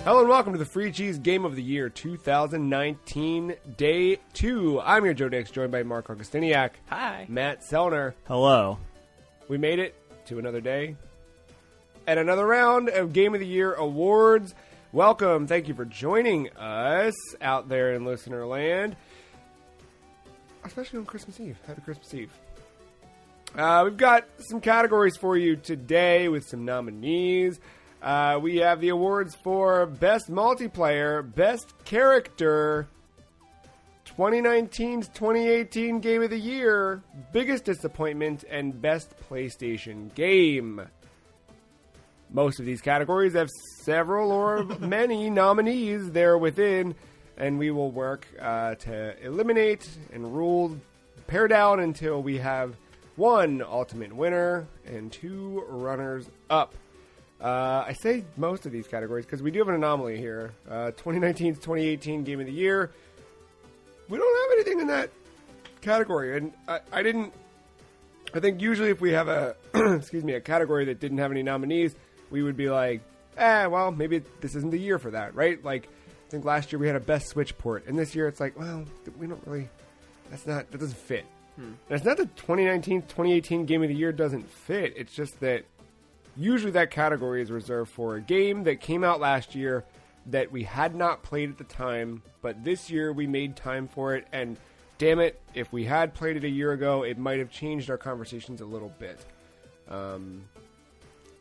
Hello and welcome to the Free Cheese Game of the Year 2019, Day 2. I'm your Joe Dix, joined by Mark Augustiniak. Hi. Matt Sellner. Hello. We made it to another day and another round of Game of the Year awards. Welcome. Thank you for joining us out there in listener land, especially on Christmas Eve. Happy Christmas Eve. We've got some categories for you today with some nominees. We have the awards for Best Multiplayer, Best Character, 2019's 2018 Game of the Year, Biggest Disappointment, and Best PlayStation Game. Most of these categories have several or many nominees there within, and we will work to eliminate and pare down until we have one ultimate winner and two runners-up. I say most of these categories because we do have an anomaly here. 2019's 2018 Game of the Year. We don't have anything in that category, and I think usually if we have a a category that didn't have any nominees, we would be like, well, maybe this isn't the year for that, right? Like, I think last year we had a Best Switch port, and this year it's like, well, we don't really. That doesn't fit. And it's not that 2019-2018 Game of the Year doesn't fit. It's just that usually that category is reserved for a game that came out last year that we had not played at the time, but this year we made time for it, and damn it, if we had played it a year ago, it might have changed our conversations a little bit.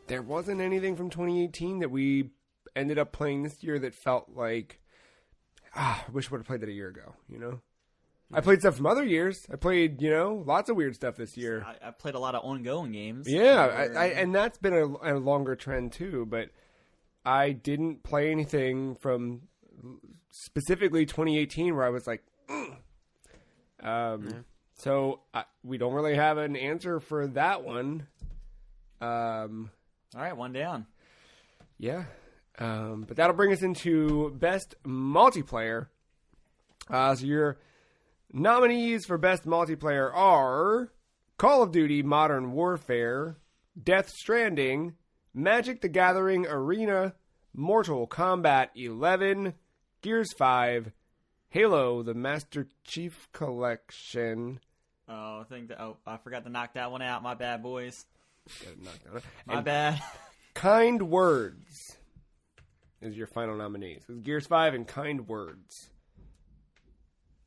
There wasn't anything from 2018 that we ended up playing this year that felt like, I wish I would have played that a year ago, you know? I played stuff from other years. I played, lots of weird stuff this year. I played a lot of ongoing games. Yeah, and that's been a longer trend too, but I didn't play anything from specifically 2018 where I was like, So we don't really have an answer for that one. All right, one down. Yeah, but that'll bring us into Best Multiplayer. So your nominees for Best Multiplayer are Call of Duty Modern Warfare, Death Stranding, Magic the Gathering Arena, Mortal Kombat 11, Gears 5, Halo the Master Chief Collection. I forgot to knock that one out. My bad, boys. My And bad. Kind Words is your final nominees. It's Gears 5 and Kind Words.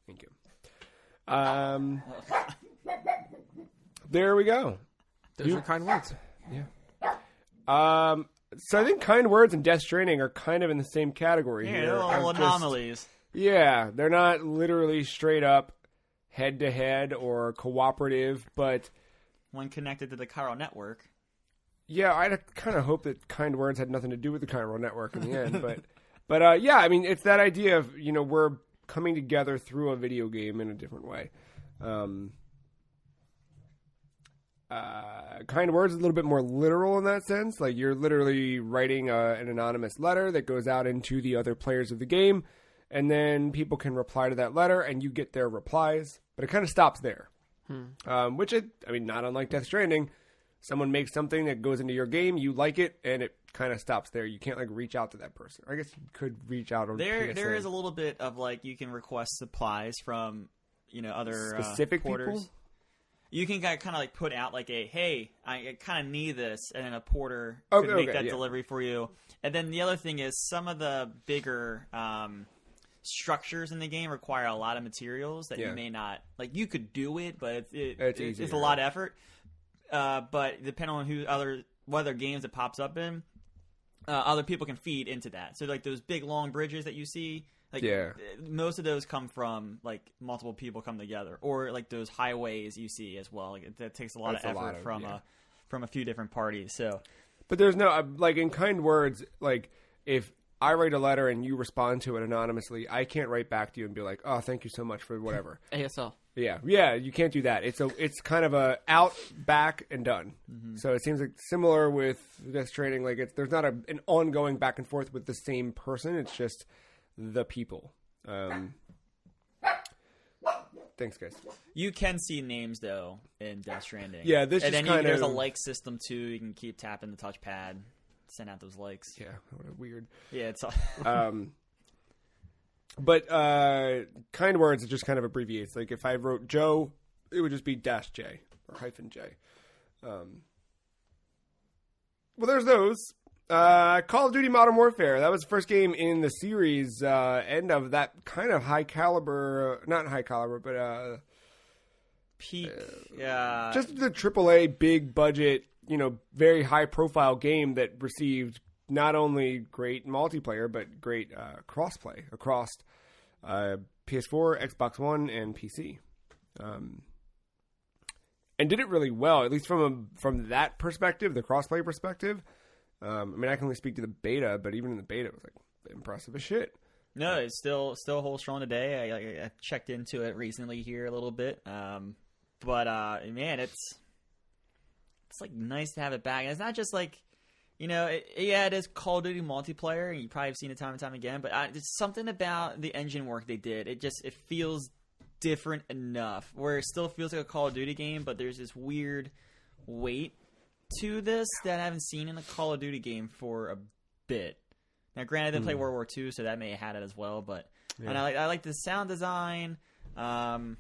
Thank you. There we go. Those are kind words. Yeah. So I think Kind Words and Death Stranding are kind of in the same category here. They're little anomalies. Yeah, they're not literally straight up head-to-head or cooperative, but When connected to the Chiral network. yeah, I kind of hope that Kind Words had nothing to do with the Chiral network in the end, but yeah, I mean, it's that idea of, we're coming together through a video game in a different way. Kind Words is a little bit more literal in that sense. Like, you're literally writing an anonymous letter that goes out into the other players of the game, and then people can reply to that letter, and you get their replies. But it kind of stops there. Which, not unlike Death Stranding, someone makes something that goes into your game, you like it, and it kind of stops there. You can't, reach out to that person. I guess you could reach out on There PSN. is a little bit of, you can request supplies from, other Specific porters. people? You can kind of put out hey, I kind of need this, and then a porter could make that delivery for you. And then the other thing is some of the bigger structures in the game require a lot of materials that you may not you could do it, but it's a lot of effort. But depending on what other games it pops up in, other people can feed into that. So those big long bridges that you see. Most of those come from multiple people come together, or those highways you see as well. That takes a lot of effort from a few different parties. So, but there's no in Kind Words. If I write a letter and you respond to it anonymously, I can't write back to you and be like, "Oh, thank you so much for whatever." ASL. Yeah, you can't do that. It's kind of a out, back, and done. Mm-hmm. So it seems similar with Death Stranding. There's not an ongoing back and forth with the same person. It's just the people. Thanks, guys. You can see names though in Death Stranding. Yeah, this and is then kind there's of a like system too. You can keep tapping the touchpad. send out those likes. Yeah, weird. Yeah, it's all. But kind words, it just kind of abbreviates. Like if I wrote Joe, it would just be -J or -J. Well, there's those. Call of Duty Modern Warfare. That was the first game in the series, end of that kind of not high caliber, but peak. Just the AAA big budget, very high profile game that received not only great multiplayer, but great crossplay across PS4, Xbox One, and PC. And did it really well, at least from that perspective, the crossplay perspective. I mean, I can only speak to the beta, but even in the beta, it was like impressive as shit. No, it's still holds strong today. I checked into it recently here a little bit, but man, it's like nice to have it back. And it's not just like. It is Call of Duty multiplayer, and you probably have seen it time and time again, but it's something about the engine work they did. It feels different enough, where it still feels like a Call of Duty game, but there's this weird weight to this that I haven't seen in a Call of Duty game for a bit. Now, granted, I didn't play World War II, so that may have had it as well, but yeah. And I like the sound design. All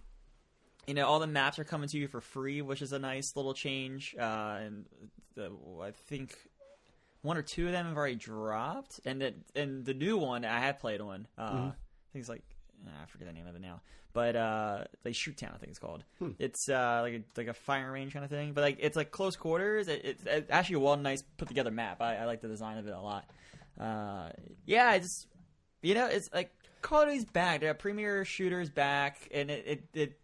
the maps are coming to you for free, which is a nice little change, and I think one or two of them have already dropped, and the new one I have played on. Things like I forget the name of it now, but like Shoot Town, I think it's called. It's like a firing range kind of thing, but like it's like close quarters. It's actually a nice put together map. I like the design of it a lot. It's like Call of Duty's back. Their premier shooter's back, and it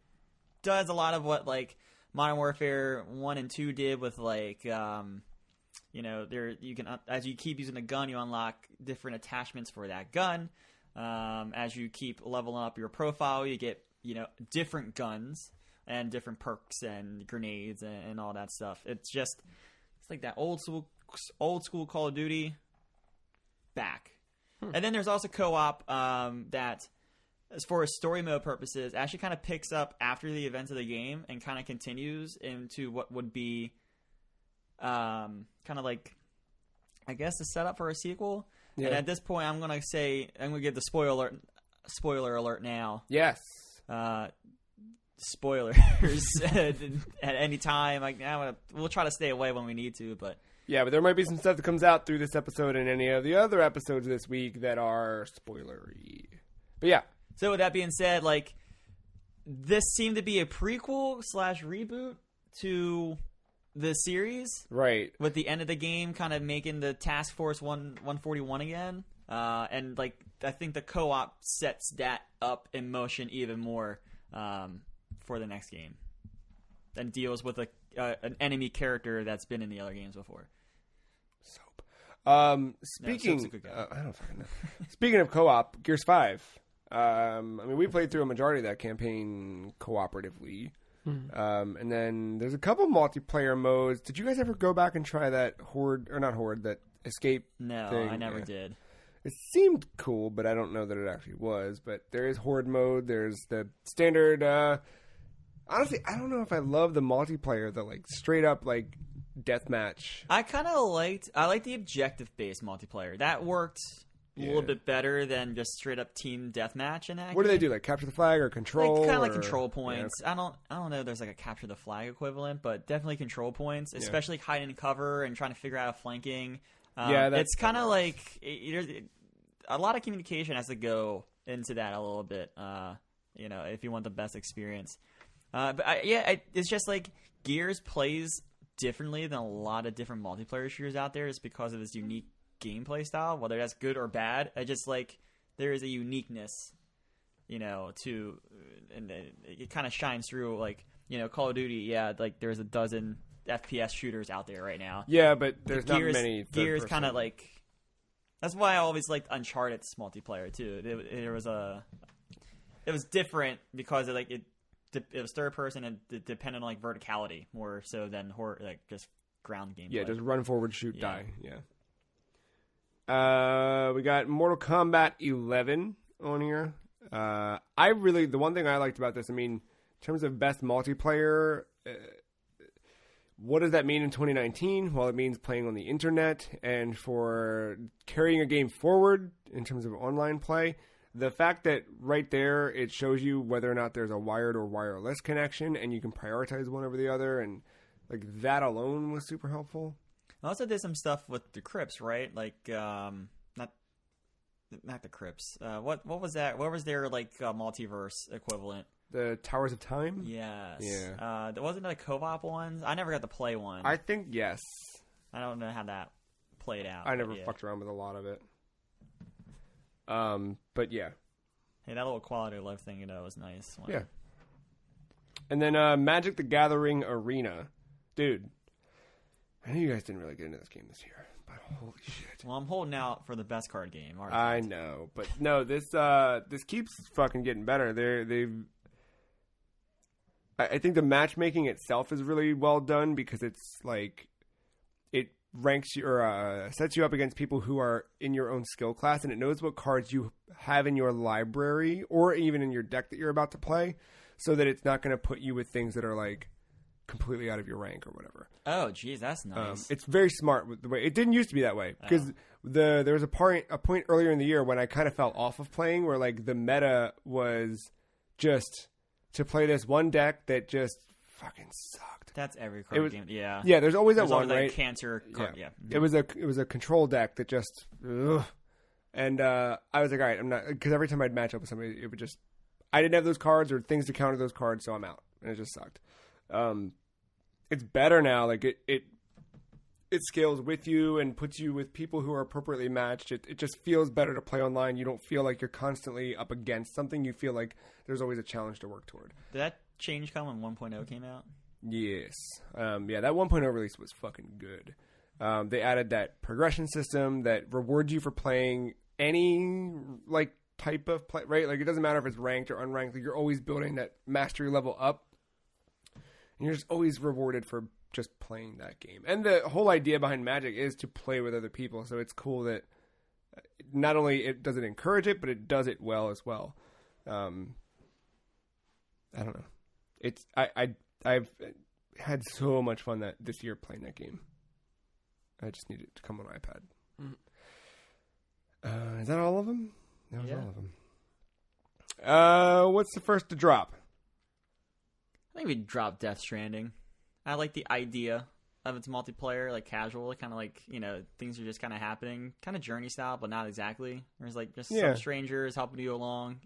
does a lot of what like Modern Warfare 1 and 2 did with like. You can as you keep using the gun, you unlock different attachments for that gun. As you keep leveling up your profile, you get different guns and different perks and grenades and all that stuff. It's like that old school Call of Duty back. And then there's also co-op that, as far as story mode purposes, actually kind of picks up after the events of the game and kind of continues into what would be. Kind of like, I guess, the setup for a sequel. Yeah. And at this point, I'm gonna give the spoiler alert now. Yes. Spoilers at any time. We'll try to stay away when we need to, but yeah, but there might be some stuff that comes out through this episode and any of the other episodes this week that are spoilery. But yeah. So with that being said, like this seemed to be a prequel / reboot to the series, right? With the end of the game kind of making the Task Force 141 again, and like I think the co-op sets that up in motion even more for the next game, and deals with an enemy character that's been in the other games before. Speaking, I don't fucking know. Speaking of co-op, Gears 5. I mean, we played through a majority of that campaign cooperatively. And then there's a couple multiplayer modes. Did you guys ever go back and try that that escape No, thing? I never did. It seemed cool, but I don't know that it actually was. But there is horde mode. There's the standard. Honestly, I don't know if I love the multiplayer, the like straight up like deathmatch. I liked the objective based multiplayer. That worked a little bit better than just straight up team deathmatch in that. What do they do? Like capture the flag or control? Like, kind of like control points. Yeah. I don't know if there's like a capture the flag equivalent, but definitely control points, especially hiding in cover and trying to figure out a flanking. It's kind of like a lot of communication has to go into that a little bit. If you want the best experience. It's just like Gears plays differently than a lot of different multiplayer shooters out there, just because of its unique gameplay style, whether that's good or bad. I just like there is a uniqueness, to, and it kind of shines through. Like Call of Duty, like there's a dozen FPS shooters out there right now. Yeah, but there's not many. Gears kind of like. That's why I always liked Uncharted's multiplayer too. It was different because it was third person and it depended on like verticality more so than just ground gameplay. Yeah, just run forward, shoot, die. Yeah. We got Mortal Kombat 11 on here. The one thing I liked about this, I mean, in terms of best multiplayer, what does that mean in 2019? Well, it means playing on the internet, and for carrying a game forward in terms of online play, the fact that right there it shows you whether or not there's a wired or wireless connection, and you can prioritize one over the other, and like that alone was super helpful. I also did some stuff with the crypts, right? Like not the crypts. What was that? What was their like multiverse equivalent? The Towers of Time? Yes. Yeah. There wasn't like co-op ones. I never got to play one. I think yes. I don't know how that played out. I never fucked around with a lot of it. But yeah. Hey, that little quality of life thing, was nice. Yeah. And then Magic the Gathering Arena. Dude, I know you guys didn't really get into this game this year, but holy shit. Well, I'm holding out for the best card game. I know, but no, this keeps fucking getting better. I think the matchmaking itself is really well done because it's like it ranks you or sets you up against people who are in your own skill class, and it knows what cards you have in your library or even in your deck that you're about to play, so that it's not going to put you with things that are like completely out of your rank or whatever. Oh, geez, that's nice. It's very smart with the way it didn't used to be that way because there was a point earlier in the year when I kind of fell off of playing where like the meta was just to play this one deck that just fucking sucked. That's every card game. Yeah. Yeah, there's always that one, right? right? Cancer card, yeah. It was a control deck that just and I was like, all right, I'm not, because every time I'd match up with somebody, it would just, I didn't have those cards or things to counter those cards, so I'm out, and it just sucked. It's better now. Like it scales with you and puts you with people who are appropriately matched. It just feels better to play online. You don't feel like you're constantly up against something. You feel like there's always a challenge to work toward. Did that change come when 1.0 came out? Yes. Yeah, that 1.0 release was fucking good. They added that progression system that rewards you for playing any like type of play, right? Like it doesn't matter if it's ranked or unranked. Like, you're always building that mastery level up. And you're just always rewarded for just playing that game. And the whole idea behind Magic is to play with other people. So it's cool that not only it does it encourage it, but it does it well as well. I don't know. It's I've had so much fun this year playing that game. I just need it to come on iPad. Mm-hmm. Is that all of them? That was all of them. What's the first to drop? I think we dropped Death Stranding. I like the idea of its multiplayer, like casual, kind of like, things are just kind of happening, kind of Journey style, but not exactly. There's like just some strangers helping you along.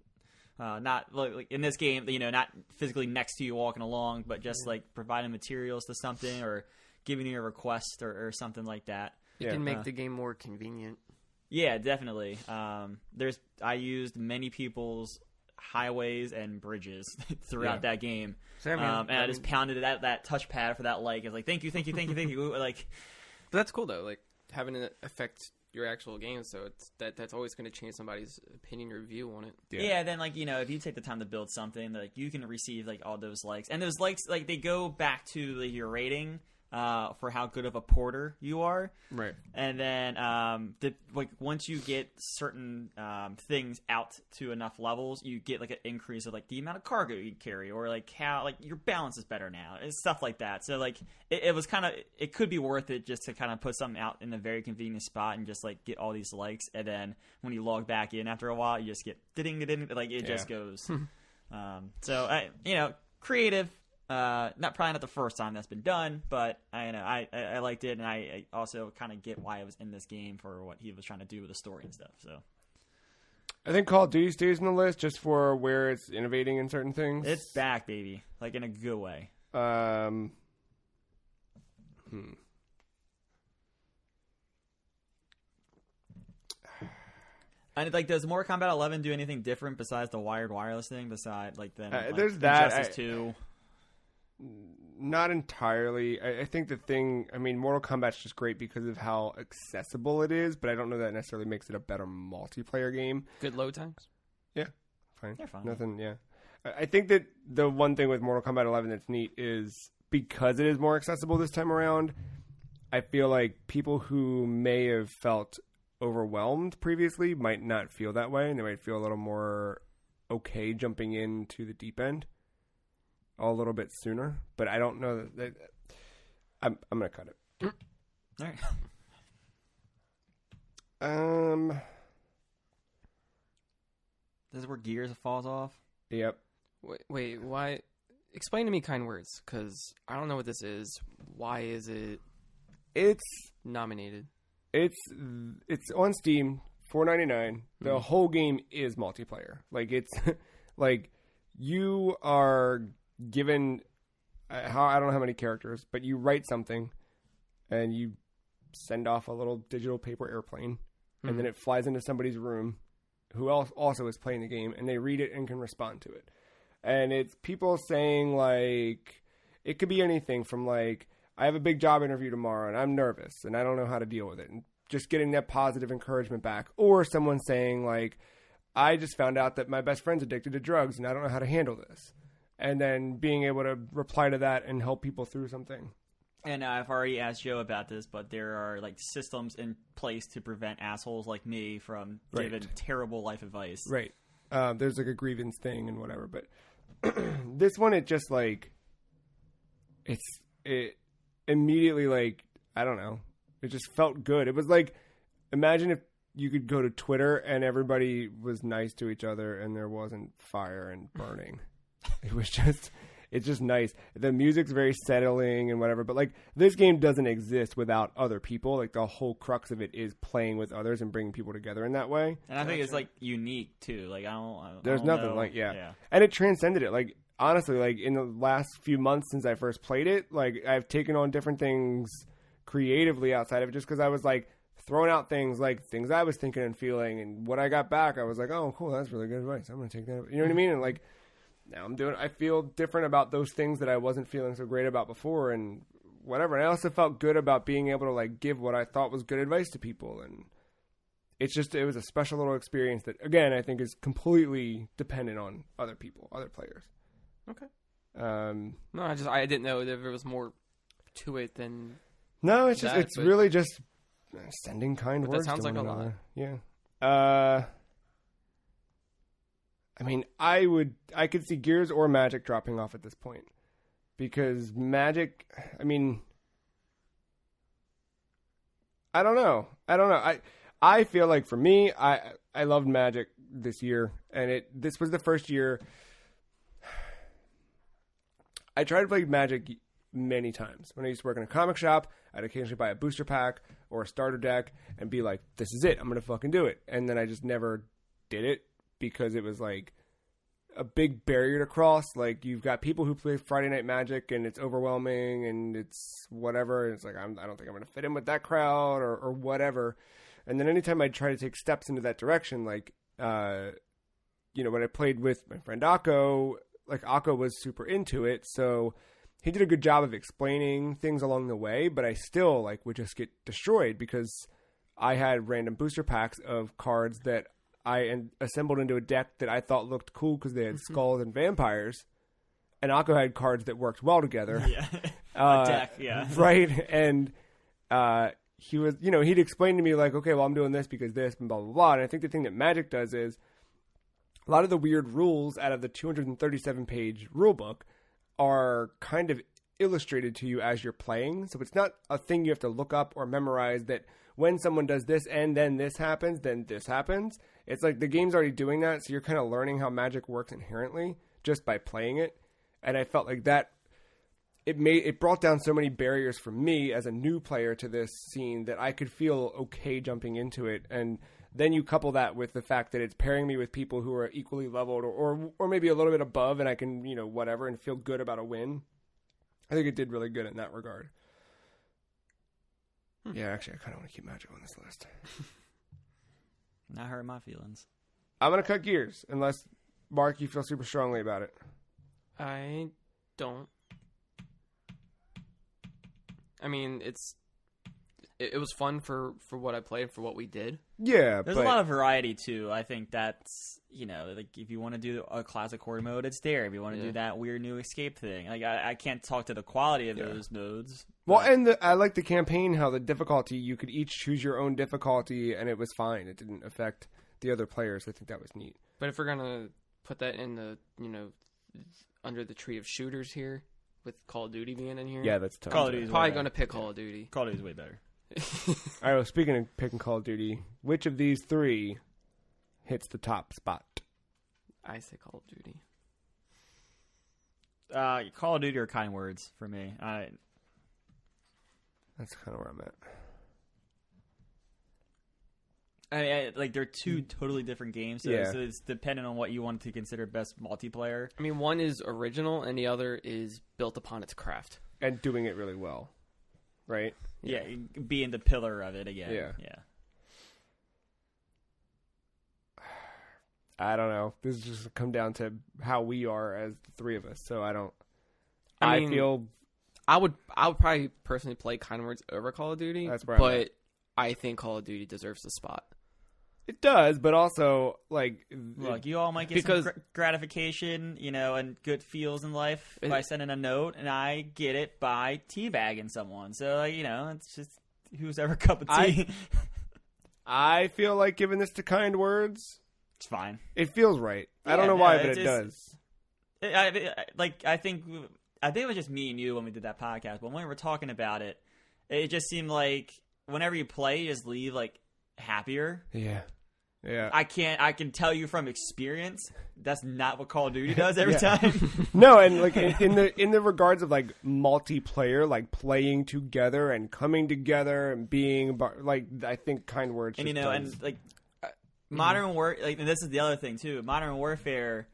Not like in this game, not physically next to you walking along, but just like providing materials to something or giving you a request or something like that. You can make the game more convenient. Yeah, definitely. I used many people's highways and bridges throughout that game. So, I just pounded that touchpad for that like. It's like, thank you. Like, but that's cool though. Like having it affect your actual game, so it's that's always going to change somebody's opinion or view on it. Yeah. Then like if you take the time to build something, like you can receive like all those likes, and those likes like they go back to like, your rating. For how good of a porter you are, right? And then once you get certain things out to enough levels, you get like an increase of like the amount of cargo you carry, or like how like your balance is better now, and stuff like that. So like it was kind of, it could be worth it just to kind of put something out in a very convenient spot and just like get all these likes, and then when you log back in after a while, you just get ding, like it just goes. So creative. Probably not the first time that's been done, but I liked it, and I also kind of get why it was in this game for what he was trying to do with the story and stuff. So I think Call of Duty stays on the list just for where it's innovating in certain things. It's back, baby, like in a good way. And like, does Mortal Kombat 11 do anything different besides the wired wireless thing? Besides, like, then there's that. Injustice 2. Not entirely. I think the thing, Mortal Kombat's just great because of how accessible it is, but I don't know that necessarily makes it a better multiplayer game. Good load times? Yeah, fine. They're fine. Nothing, yeah. I think that the one thing with Mortal Kombat 11 that's neat is because it is more accessible this time around, I feel like people who may have felt overwhelmed previously might not feel that way, and they might feel a little more okay jumping into the deep end a little bit sooner. But I don't know that I'm gonna cut it. All right. This is where Gears falls off. Yep. Wait, why? Explain to me kind words, because I don't know what this is. Why is it? It's nominated. It's on Steam, $4.99. The whole game is multiplayer. Like it's like you are given. I don't know how many characters, but you write something, and you send off a little digital paper airplane, and then it flies into somebody's room, who also is playing the game, and they read it and can respond to it. And it's people saying like, it could be anything from like, I have a big job interview tomorrow, and I'm nervous, and I don't know how to deal with it, and just getting that positive encouragement back, or someone saying like, I just found out that my best friend's addicted to drugs, and I don't know how to handle this. And then being able to reply to that and help people through something. And I've already asked Joe about this, but there are like systems in place to prevent assholes like me from giving terrible life advice. Right. There's like a grievance thing and whatever, but this one, it just like, it immediately like, I don't know. It just felt good. It was like, imagine if you could go to Twitter and everybody was nice to each other and there wasn't fire and burning. It's just nice. The music's very settling and whatever, but like this game doesn't exist without other people. Like the whole crux of it is playing with others and bringing people together in that way. And I think it's like unique too. Like I There's don't nothing know. like and it transcended it. Like honestly, like in the last few months since I first played it, like I've taken on different things creatively outside of it, just because I was like throwing out things like things I was thinking and feeling, and what I got back, I was like, oh cool, that's really good advice. I'm gonna take that. You know what I mean? And like. Now I feel different about those things that I wasn't feeling so great about before and whatever. And I also felt good about being able to like give what I thought was good advice to people. And it was a special little experience that, again, I think is completely dependent on other people, other players. Okay. No, I didn't know if there was more to it than. No, it's really just sending kind words. That sounds to like one a lot. Yeah. I mean, I could see Gears or Magic dropping off at this point, because Magic, I mean, I don't know. I feel like for me, I loved Magic this year, and this was the first year I tried to play Magic many times. When I used to work in a comic shop, I'd occasionally buy a booster pack or a starter deck and be like, this is it, I'm going to fucking do it. And then I just never did it, because it was like a big barrier to cross. Like you've got people who play Friday Night Magic and it's overwhelming and it's whatever. And it's like, I don't think I'm going to fit in with that crowd or whatever. And then anytime I try to take steps into that direction, like, when I played with my friend Akko, like Akko was super into it. So he did a good job of explaining things along the way, but I still like would just get destroyed because I had random booster packs of cards that I assembled into a deck that I thought looked cool because they had skulls and vampires, and Akko had cards that worked well together. Yeah, a deck, yeah. Right, and he was, he'd explain to me like, okay, well, I'm doing this because this, and blah, blah, blah. And I think the thing that Magic does is a lot of the weird rules out of the 237-page rule book are kind of illustrated to you as you're playing. So it's not a thing you have to look up or memorize that when someone does this and then this happens, then this happens. It's like the game's already doing that, so you're kind of learning how Magic works inherently just by playing it. And I felt like that it brought down so many barriers for me as a new player to this scene that I could feel okay jumping into it. And then you couple that with the fact that it's pairing me with people who are equally leveled or maybe a little bit above, and I can, whatever, and feel good about a win. I think it did really good in that regard. Yeah, actually, I kind of want to keep Magic on this list. Not hurt my feelings. I'm going to cut Gears, unless, Mark, you feel super strongly about it. I don't. I mean, it was fun for what I played, for what we did. Yeah, there's a lot of variety too. I think that's like if you want to do a classic horde mode, it's there. If you want to do that weird new escape thing, like I can't talk to the quality of those modes. Well, and I like the campaign, how the difficulty, you could each choose your own difficulty, and it was fine. It didn't affect the other players. I think that was neat. But if we're gonna put that in the under the tree of shooters here, with Call of Duty being in here. Yeah, that's tough. Call of Duty's probably going to pick Call of Duty. Call of Duty's way better. All right, well, speaking of picking Call of Duty, which of these three hits the top spot? I say Call of Duty. Call of Duty or Kind Words for me. That's kind of where I'm at. Like they're two totally different games, so it's dependent on what you want to consider best multiplayer. I mean, one is original and the other is built upon its craft and doing it really well, right? Yeah, being the pillar of it again. Yeah. I don't know. This is just come down to how we are as the three of us. So I don't. I would probably personally play Kind Words over Call of Duty. That's where but I think Call of Duty deserves the spot. It does, but also like, look, you all might get some gratification, and good feels in life by sending a note, and I get it by teabagging someone. So it's just who's ever cup of tea. I feel like giving this to Kind Words. It's fine. It feels right. I don't know why, but it does. I think it was just me and you when we did that podcast, but when we were talking about it, it just seemed like whenever you play, you just leave happier. Yeah. I can tell you from experience, that's not what Call of Duty does every time. No, and in the regards of multiplayer, playing together and coming together and being I think Kind Words. And Modern Warfare, and this is the other thing too. Modern Warfare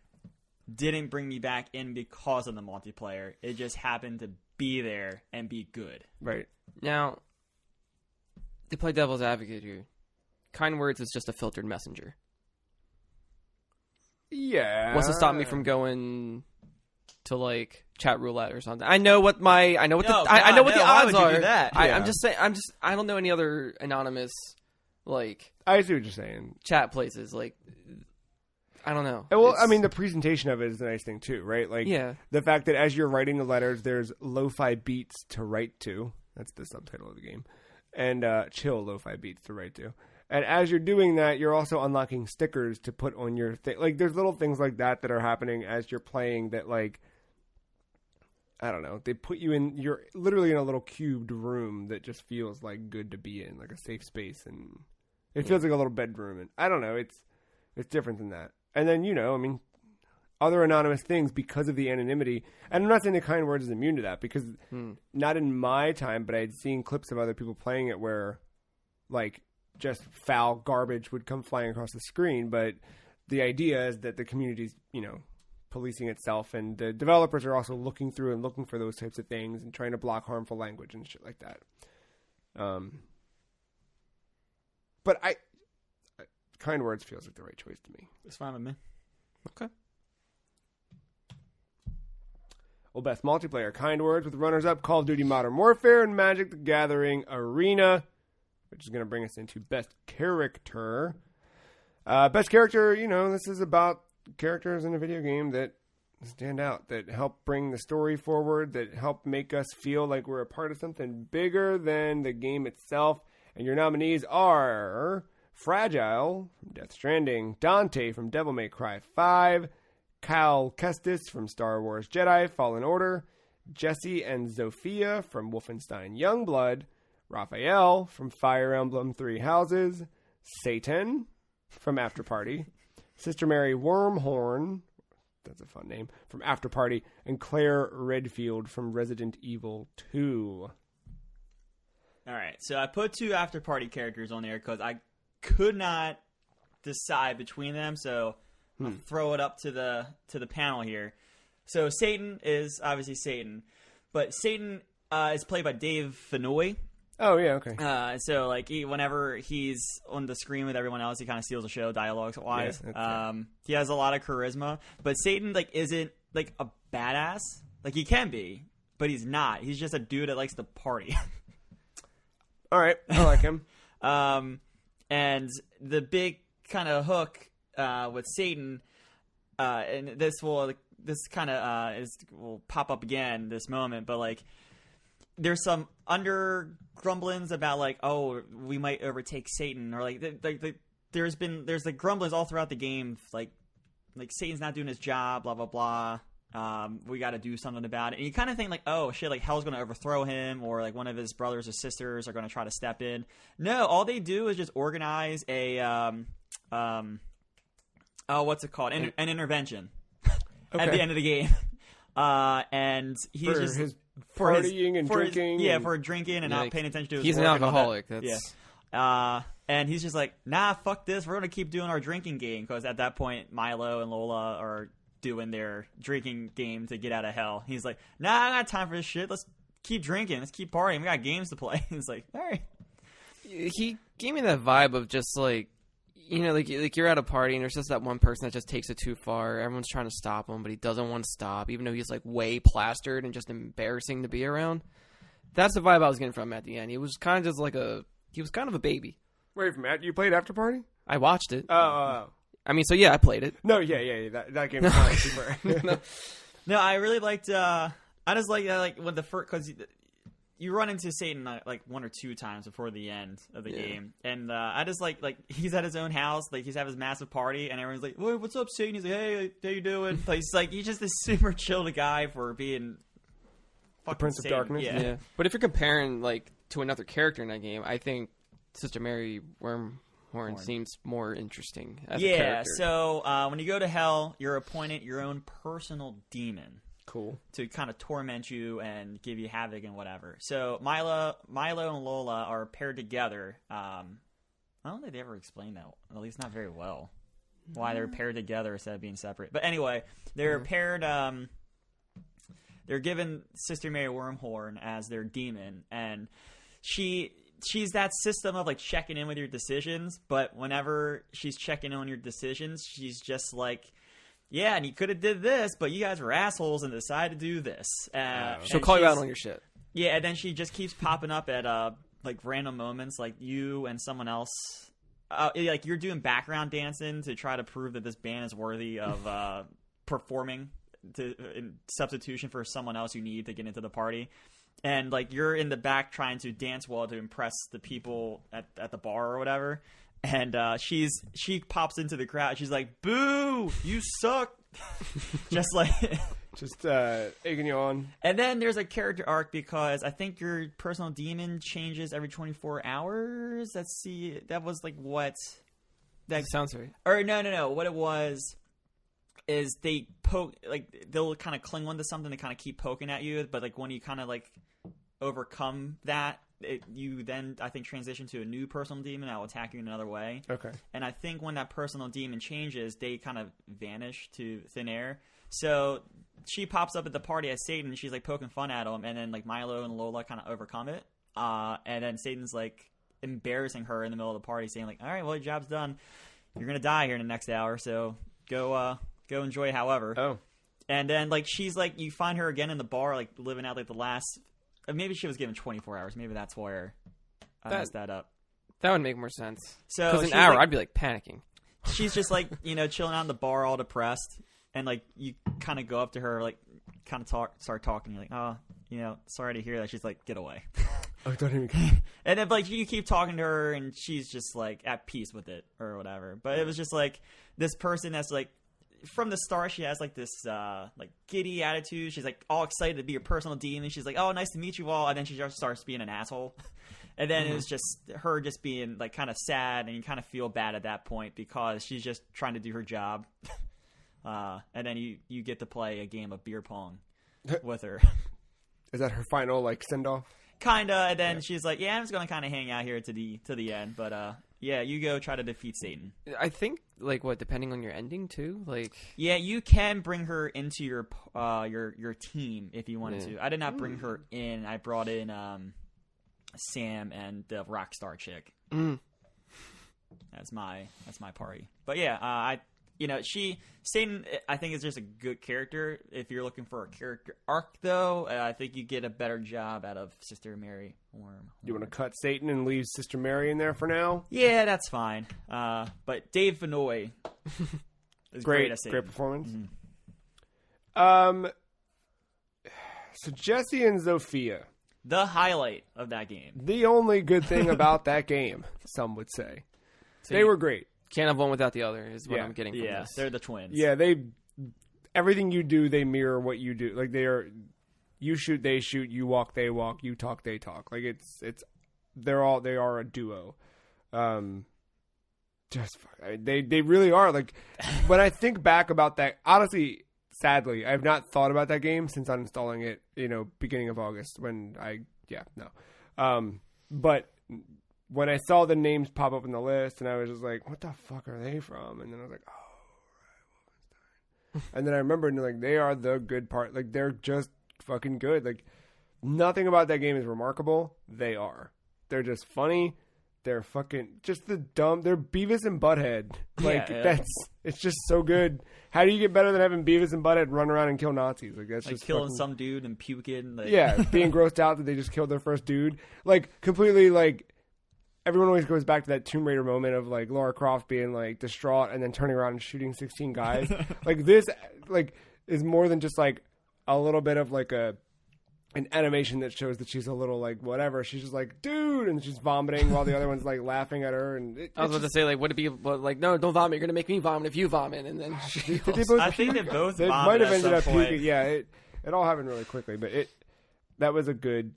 didn't bring me back in because of the multiplayer. It just happened to be there and be good. Right. Now, to play devil's advocate here, Kind Words is just a filtered messenger. Yeah. What's to stop me from going to chat roulette or something? I know what the odds are. I'm just saying. I don't know any other anonymous I see what you're saying. Chat places I don't know. Well, I mean, the presentation of it is a nice thing too, right? The fact that as you're writing the letters, there's lo-fi beats to write to. That's the subtitle of the game, and chill lo-fi beats to write to. And as you're doing that, you're also unlocking stickers to put on your thing. There's little things like that are happening as you're playing that, I don't know. They put you in, you're literally in a little cubed room that just feels good to be in, a safe space. And it feels like a little bedroom. And I don't know. It's different than that. And then, other anonymous things because of the anonymity. And I'm not saying that Kind Words is immune to that because not in my time, but I'd seen clips of other people playing it where, just foul garbage would come flying across the screen. But the idea is that the community's, policing itself, and the developers are also looking through and looking for those types of things and trying to block harmful language and shit like that. But Kind Words feels like the right choice to me. It's fine with me. Okay. Well, best multiplayer, Kind Words, with runners-up Call of Duty Modern Warfare and Magic the Gathering Arena, which is going to bring us into best character. Best character, this is about characters in a video game that stand out, that help bring the story forward, that help make us feel like we're a part of something bigger than the game itself. And your nominees are Fragile from Death Stranding, Dante from Devil May Cry 5, Cal Kestis from Star Wars Jedi Fallen Order, Jesse and Zofia from Wolfenstein Youngblood, Raphael from Fire Emblem Three Houses, Satan from After Party, Sister Mary Wormhorn, that's a fun name, from After Party, and Claire Redfield from Resident Evil 2. All right, so I put two After Party characters on there because I could not decide between them, so I'll throw it up to the panel here. So Satan is obviously Satan, but Satan is played by Dave Fennoy. Oh, yeah, okay. So, whenever he's on the screen with everyone else, he kind of steals the show, dialogue-wise. Yeah, he has a lot of charisma. But Satan, isn't, a badass. He can be, but he's not. He's just a dude that likes to party. All right. I like him. And the big kind of hook with Satan, and this will pop up again this moment, but, there's some grumblings about we might overtake Satan, or there's grumblings all throughout the game, like Satan's not doing his job, blah blah blah. We got to do something about it. And you kind of think like, oh shit, like hell's going to overthrow him, or like one of his brothers or sisters are going to try to step in. No, all they do is just organize a what's it called? An intervention at the end of the game. And he's for just his partying and drinking. For drinking and not paying attention to his He's work an alcoholic. That's and he's just like, nah, fuck this. We're gonna keep doing our drinking game, because at that point Milo and Lola are doing their drinking game to get out of hell. He's like, nah, I don't got time for this shit. Let's keep drinking. Let's keep partying. We got games to play. He's like, all right. He gave me that vibe of just like, you know, like you're at a party and there's just that one person that just takes it too far. Everyone's trying to stop him, but he doesn't want to stop, even though he's like way plastered and just embarrassing to be around. That's the vibe I was getting from him at the end. He was kind of just like he was kind of a baby. Wait, Matt, you played After Party? I watched it. Oh. I mean, so yeah, I played it. No, yeah. That game was not super. No, I really liked. I just like when the first, because you run into Satan like one or two times before the end of the game, and I just like he's at his own house, like he's having his massive party, and everyone's like, "Wait, what's up, Satan?" He's like, "Hey, how you doing?" He's just this super chill guy for being the Prince of Darkness. Yeah. But if you're comparing like to another character in that game, I think Sister Mary Wormhorn seems more interesting as a character. So when you go to hell, you're appointed your own personal demon. Cool. To kind of torment you and give you havoc and whatever. So Milo and Lola are paired together. I don't think they ever explained that, at least not very well, why they're paired together instead of being separate. But anyway, they're paired. They're given Sister Mary Wormhorn as their demon, and she's that system of like checking in with your decisions. But whenever she's checking in on your decisions, she's just like, yeah, and you could have did this, but you guys were assholes and decided to do this. She'll call you out on your shit. Yeah, and then she just keeps popping up at like random moments, like you and someone else. Like you're doing background dancing to try to prove that this band is worthy of performing in substitution for someone else you need to get into the party. And like you're in the back trying to dance well to impress the people at the bar or whatever. And she pops into the crowd. She's like, "Boo! You suck!" Just like, just egging you on. And then there's a character arc because I think your personal demon changes every 24 hours. Let's see, that was like what? That sounds right. Or no. What it was is they poke, like they'll kind of cling onto something to kind of keep poking at you. But like when you kind of like overcome that, you then, I think, transition to a new personal demon that will attack you in another way. Okay. And I think when that personal demon changes, they kind of vanish to thin air. So she pops up at the party as Satan, and she's like poking fun at him, and then like Milo and Lola kind of overcome it. And then Satan's like embarrassing her in the middle of the party, saying like, "All right, well, your job's done. You're gonna die here in the next hour, so go enjoy however." Oh. And then like she's like, you find her again in the bar, like living out like the last. Maybe she was given 24 hours. Maybe that's where I messed that up. That would make more sense. So because an hour, I'd be like panicking. She's just like, chilling out in the bar, all depressed, and like you kind of go up to her, like kind of start talking. You're like, "Oh, sorry to hear that." She's like, "Get away." Oh, don't even. And then like you keep talking to her, and she's just like at peace with it or whatever. But it was just like this person that's like, from the start, she has like this like giddy attitude. She's like all excited to be your personal demon. She's like, "Oh, nice to meet you all," and then she just starts being an asshole. And then it was just her just being like kind of sad, and you kind of feel bad at that point because she's just trying to do her job. And then you get to play a game of beer pong with her. Is that her final like send off? Kinda. And then she's like, "Yeah, I'm just gonna kind of hang out here to the end." But yeah, you go try to defeat Satan. I think, like, what, depending on your ending, too? Like, yeah, you can bring her into your team if you wanted to. I did not bring her in. I brought in Sam and the rock star chick. That's my party. But yeah, Satan, I think, is just a good character. If you're looking for a character arc, though, I think you get a better job out of Sister Mary Wormhorn. You want to cut Satan and leave Sister Mary in there for now? Yeah, that's fine. But Dave Vanoy is great as Satan. Great performance. Mm-hmm. So Jesse and Zofia. The highlight of that game. The only good thing about that game, some would say. So they were great. Can't have one without the other is what I'm getting from this. They're the twins. Yeah, everything you do, they mirror what you do. Like you shoot, they shoot, you walk, they walk, you talk, they talk. Like they are a duo. They really are. Like when I think back about that, honestly, sadly, I have not thought about that game since uninstalling it, beginning of August but when I saw the names pop up in the list and I was just like, what the fuck are they from? And then I was like, oh, right, Wolfenstein. And then I remembered, like, they are the good part. Like, they're just fucking good. Like, nothing about that game is remarkable. They are. They're just funny. They're fucking just they're Beavis and Butthead. Like, it's just so good. How do you get better than having Beavis and Butthead run around and kill Nazis? Like, that's just killing some dude and puking. Like... Yeah, being grossed out that they just killed their first dude. Like, completely, like, everyone always goes back to that Tomb Raider moment of, like, Lara Croft being, like, distraught and then turning around and shooting 16 guys. Like, this, like, is more than just, like, a little bit of, like, an animation that shows that she's a little, like, whatever. She's just like, dude, and she's vomiting while the other one's, like, laughing at her. And I was about to say, like, would it be, like, no, don't vomit. You're going to make me vomit if you vomit. And then I think they both they vomited might have at ended some up point. puking. Yeah, it all happened really quickly, but that was a good,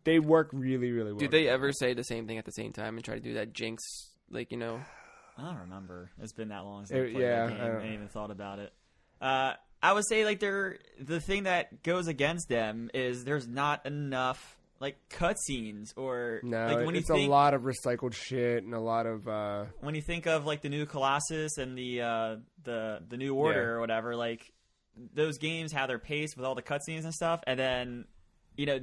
they work really, really well. Do they ever say the same thing at the same time and try to do that jinx, like, I don't remember. It's been that long since I played that game. I ain't even thought about it. I would say, like, the thing that goes against them is there's not enough, like, cutscenes or... No, like, when it's you think, a lot of recycled shit and a lot of... When you think of, like, the new Colossus and the New Order or whatever, like, those games have their pace with all the cutscenes and stuff, and then,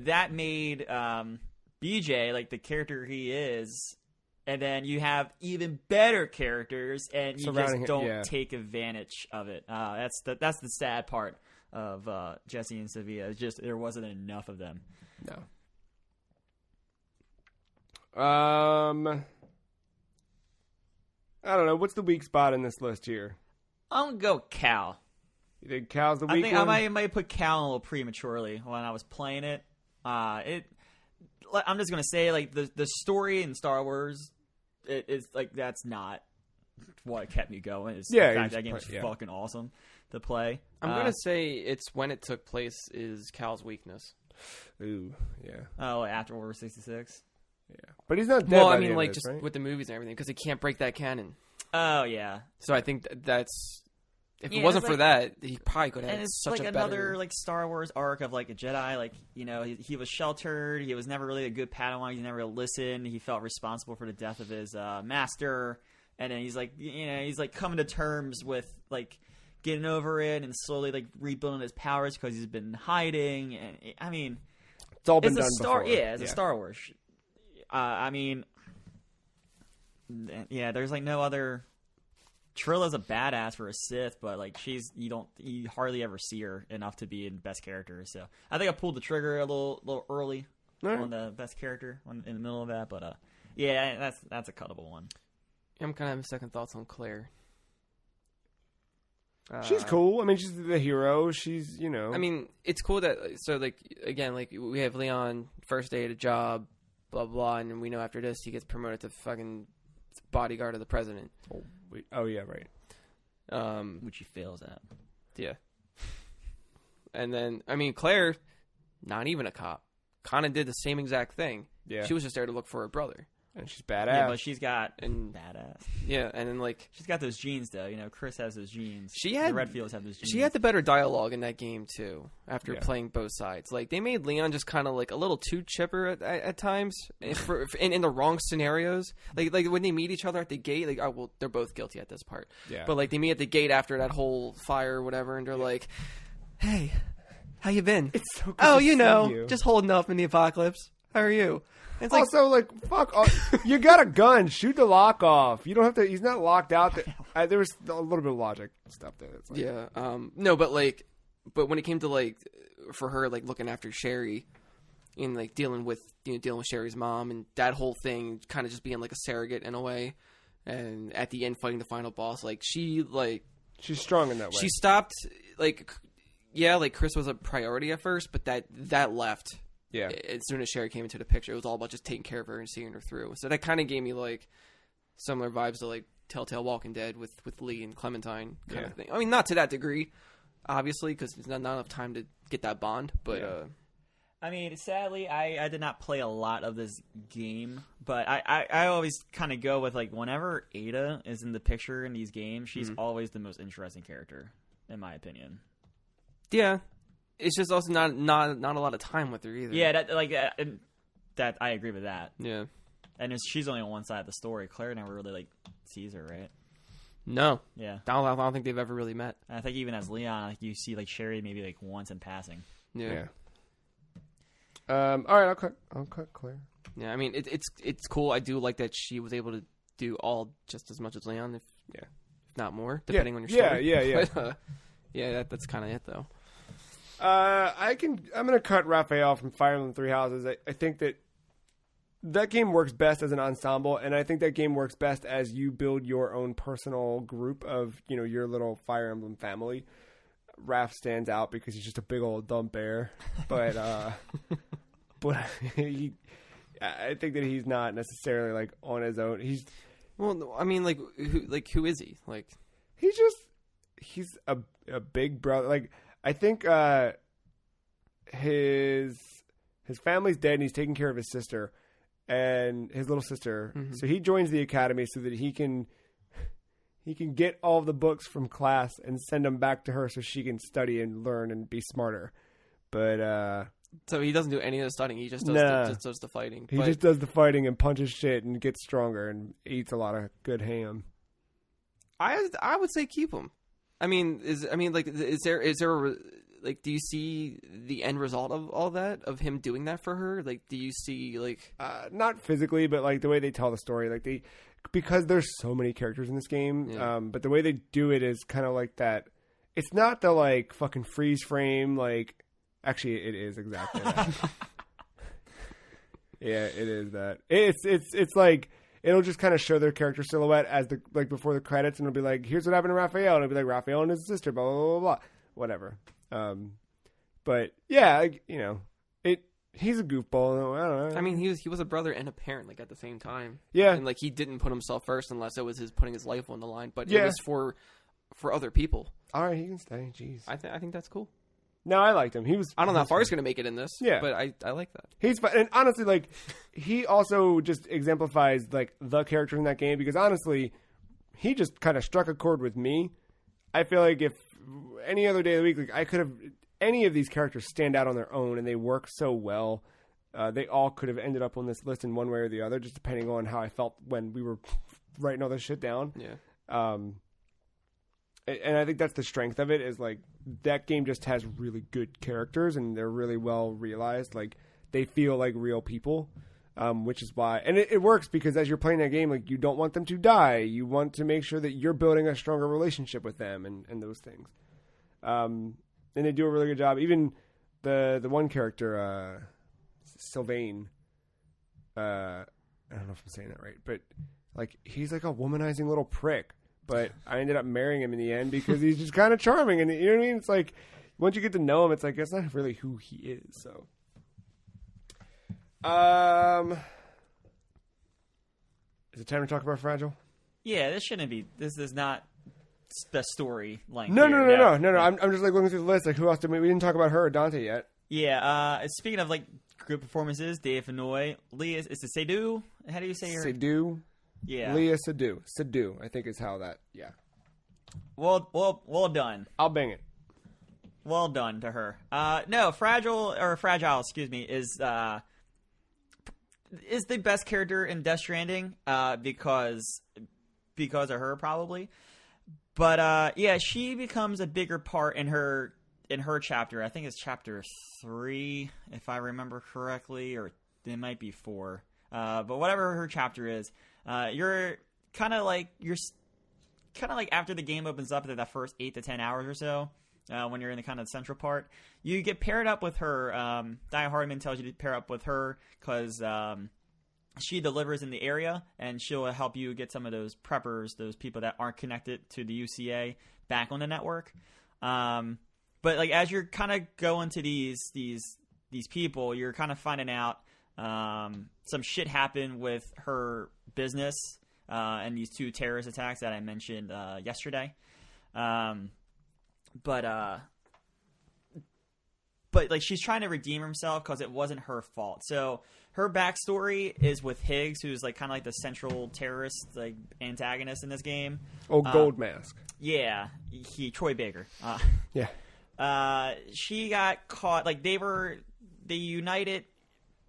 that made BJ, like, the character he is... And then you have even better characters, and you just don't take advantage of it. That's the sad part of Jesse and Sevilla. It's just there wasn't enough of them. No. I don't know. What's the weak spot in this list here? I'm gonna go Cal. You think Cal's the weak one? I might put Cal a little prematurely when I was playing it. I'm just gonna say, like, the story in Star Wars. It's like that's not what kept me going. It's the fact that game was fucking awesome to play. I'm gonna say it's when it took place is Cal's weakness. Ooh, yeah. Oh, after Order 66. Yeah, but he's not dead. Well, I mean, like, this, just right? with the movies and everything, because he can't break that canon. Oh yeah. So I think that's if it wasn't for that, he probably could have. And it's such like a another better... like Star Wars arc of like a Jedi. Like he was sheltered. He was never really a good Padawan. He never listened. He felt responsible for the death of his master. And then he's like, he's like coming to terms with like getting over it and slowly like rebuilding his powers because he's been hiding. And I mean, it's all been done before. Yeah, it's a Star Wars. I mean, yeah, there's like no other. Trilla's a badass for a Sith, but like you hardly ever see her enough to be in best character. So I think I pulled the trigger a little early on the best character in the middle of that. But yeah, that's a cuttable one. I'm kind of having second thoughts on Claire. She's cool. I mean, she's the hero. She's I mean, it's cool that like again, like we have Leon first day at a job, blah blah, and we know after this he gets promoted to fucking bodyguard of the president. Oh yeah, right. Which he fails at. Yeah. And then I mean Claire, not even a cop, kind of did the same exact thing. Yeah. She was just there to look for her brother. And she's badass. Yeah, but she's got badass. Yeah, and then like she's got those genes though. Chris has those genes. The Redfields have those genes. She had the better dialogue in that game too. After playing both sides, like they made Leon just kind of like a little too chipper at times, in the wrong scenarios. Like when they meet each other at the gate, like they're both guilty at this part. Yeah. But like they meet at the gate after that whole fire or whatever, and they're like, "Hey, how you been? It's so good to see you. Just holding up in the apocalypse. How are you?" It's also, like, fuck, you got a gun. Shoot the lock off. You don't have to. He's not locked out. There was a little bit of logic stuff there. That's like, yeah. No, but when it came to like, for her, like looking after Sherry, and like dealing with Sherry's mom and that whole thing, kind of just being like a surrogate in a way, and at the end fighting the final boss, like she's strong in that way. She stopped like Chris was a priority at first, but that left. Yeah. As soon as Sherry came into the picture, it was all about just taking care of her and seeing her through. So that kind of gave me like similar vibes to like Telltale Walking Dead with Lee and Clementine kind of thing. I mean, not to that degree. obviously, because there's not enough time to get that bond. But I mean, sadly, I did not play a lot of this game, but I always kind of go with, like, whenever Ada is in the picture in these games, she's always the most interesting character, in my opinion. Yeah, it's just also not a lot of time with her either. Yeah, that I agree with that. Yeah, and she's only on one side of the story. Claire never really, like, sees her, right? No. Yeah. I don't think they've ever really met. And I think even as Leon, like, you see, like, Sherry maybe, like, once in passing. Yeah. All right, I'll cut Claire. Yeah, I mean, it's cool. I do like that she was able to do all just as much as Leon, if not more, depending on your story. Yeah. But, that's kind of it, though. I'm gonna cut Raphael from Fire Emblem Three Houses. I think that game works best as an ensemble, and I think that game works best as you build your own personal group of, your little Fire Emblem family. Raph stands out because he's just a big old dumb bear, but I think that he's not necessarily, like, on his own. Well, I mean, who is he? Like, he's a big brother. Like, I think his family's dead, and he's taking care of his sister and his little sister. Mm-hmm. So he joins the academy so that he can get all of the books from class and send them back to her so she can study and learn and be smarter. But so he doesn't do any of the studying. He just does the fighting. He just does the fighting and punches shit and gets stronger and eats a lot of good ham. I would say keep him. I mean, is there do you see the end result of all that, of him doing that for her? Like, do you see, like, not physically, but, like, the way they tell the story, like, because there's so many characters in this game, but the way they do it is kind of like that. It's not the, like, fucking freeze frame, like, actually it is exactly that. Yeah, it is that. It's like, it'll just kind of show their character silhouette as before the credits, and it'll be like, here's what happened to Raphael, and it'll be like Raphael and his sister, blah blah blah blah, whatever. But yeah, like, he's a goofball. I don't know. I mean, he was a brother and a parent, like, at the same time. Yeah, and, like, he didn't put himself first unless it was his putting his life on the line. But it was for other people. All right, he can stay. Jeez, I think that's cool. No, I liked him. I don't know how far he's going to make it in this. Yeah, but I like that. He's fun. And honestly, like, he also just exemplifies, like, the character in that game, because honestly, he just kind of struck a chord with me. I feel like if any other day of the week, like, I could have, any of these characters stand out on their own, and they work so well. They all could have ended up on this list in one way or the other, just depending on how I felt when we were writing all this shit down. Yeah. And I think that's the strength of it, is, like, that game just has really good characters, and they're really well realized. Like, they feel like real people, which is why, and it works because as you're playing that game, like, you don't want them to die. You want to make sure that you're building a stronger relationship with them and those things. And they do a really good job. Even the one character, Sylvain, I don't know if I'm saying that right, but, like, he's like a womanizing little prick. But I ended up marrying him in the end because he's just kind of charming. And you know what I mean? It's like, once you get to know him, it's like, that's not really who he is. So, is it time to talk about Fragile? Yeah, this shouldn't be. This is not the story length. No. I'm just, like, looking through the list. Like, who else did we didn't talk about her or Dante yet? Yeah. Speaking of, like, good performances, Dave Fennoy, Leah, is it Seydoux? How do you say her? Seydoux. Yeah. Leah Seydoux, I think is how that, yeah. Well done. I'll bang it. Well done to her. No, Fragile, excuse me, is the best character in Death Stranding, because of her, probably. But, yeah, she becomes a bigger part in her chapter. I think it's chapter 3, if I remember correctly, or it might be 4. But whatever her chapter is, you're kind of like after the game opens up, that first 8 to 10 hours or so, when you're in the kind of central part, you get paired up with her. Dia Hardman tells you to pair up with her because she delivers in the area, and she'll help you get some of those preppers, those people that aren't connected to the UCA, back on the network. But, like, as you're kind of going to these people, you're kind of finding out some shit happened with her business and these 2 terrorist attacks that I mentioned yesterday. But but like she's trying to redeem herself because it wasn't her fault. So her backstory is with Higgs, who's like kind of like the central terrorist like antagonist in this game. Oh, Gold Mask. Yeah, Troy Baker. She got caught. Like they united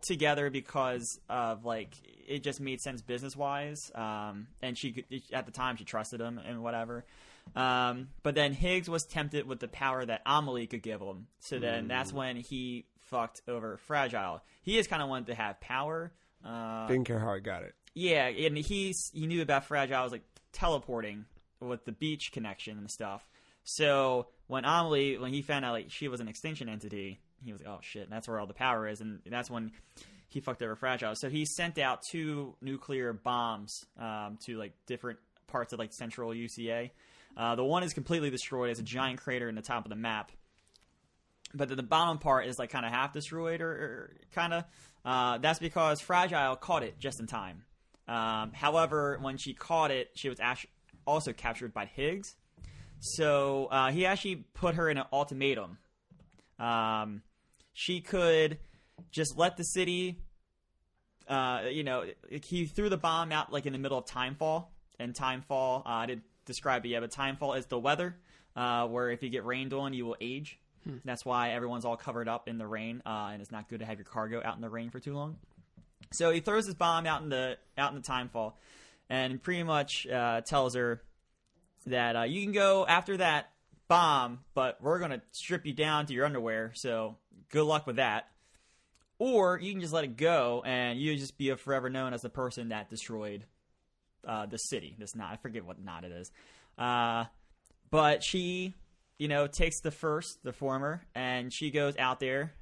together because of like it just made sense business wise. And she could, at the time she trusted him and whatever. But then Higgs was tempted with the power that Amelie could give him. So then that's when he fucked over Fragile. He just kind of wanted to have power. Didn't care how he got it. Yeah, and he knew about Fragile was like teleporting with the beach connection and stuff. So when he found out like she was an extinction entity, he was like, oh shit, that's where all the power is, and that's when he fucked over Fragile. So he sent out 2 nuclear bombs to like different parts of like central UCA. The one is completely destroyed. It's a giant crater in the top of the map. But the bottom part is like kind of half destroyed or kind of. That's because Fragile caught it just in time. However, when she caught it, she was also captured by Higgs. So he actually put her in an ultimatum. She could just let the city, he threw the bomb out like in the middle of Timefall. And Timefall, I didn't describe it yet, but Timefall is the weather, where if you get rained on, you will age. That's why everyone's all covered up in the rain, and it's not good to have your cargo out in the rain for too long. So he throws his bomb out in the Timefall, and pretty much tells her that you can go after that bomb, but we're going to strip you down to your underwear, so good luck with that. Or you can just let it go, and you just be forever known as the person that destroyed the city. This knot, I forget what knot it is. But she, takes the former, and she goes out there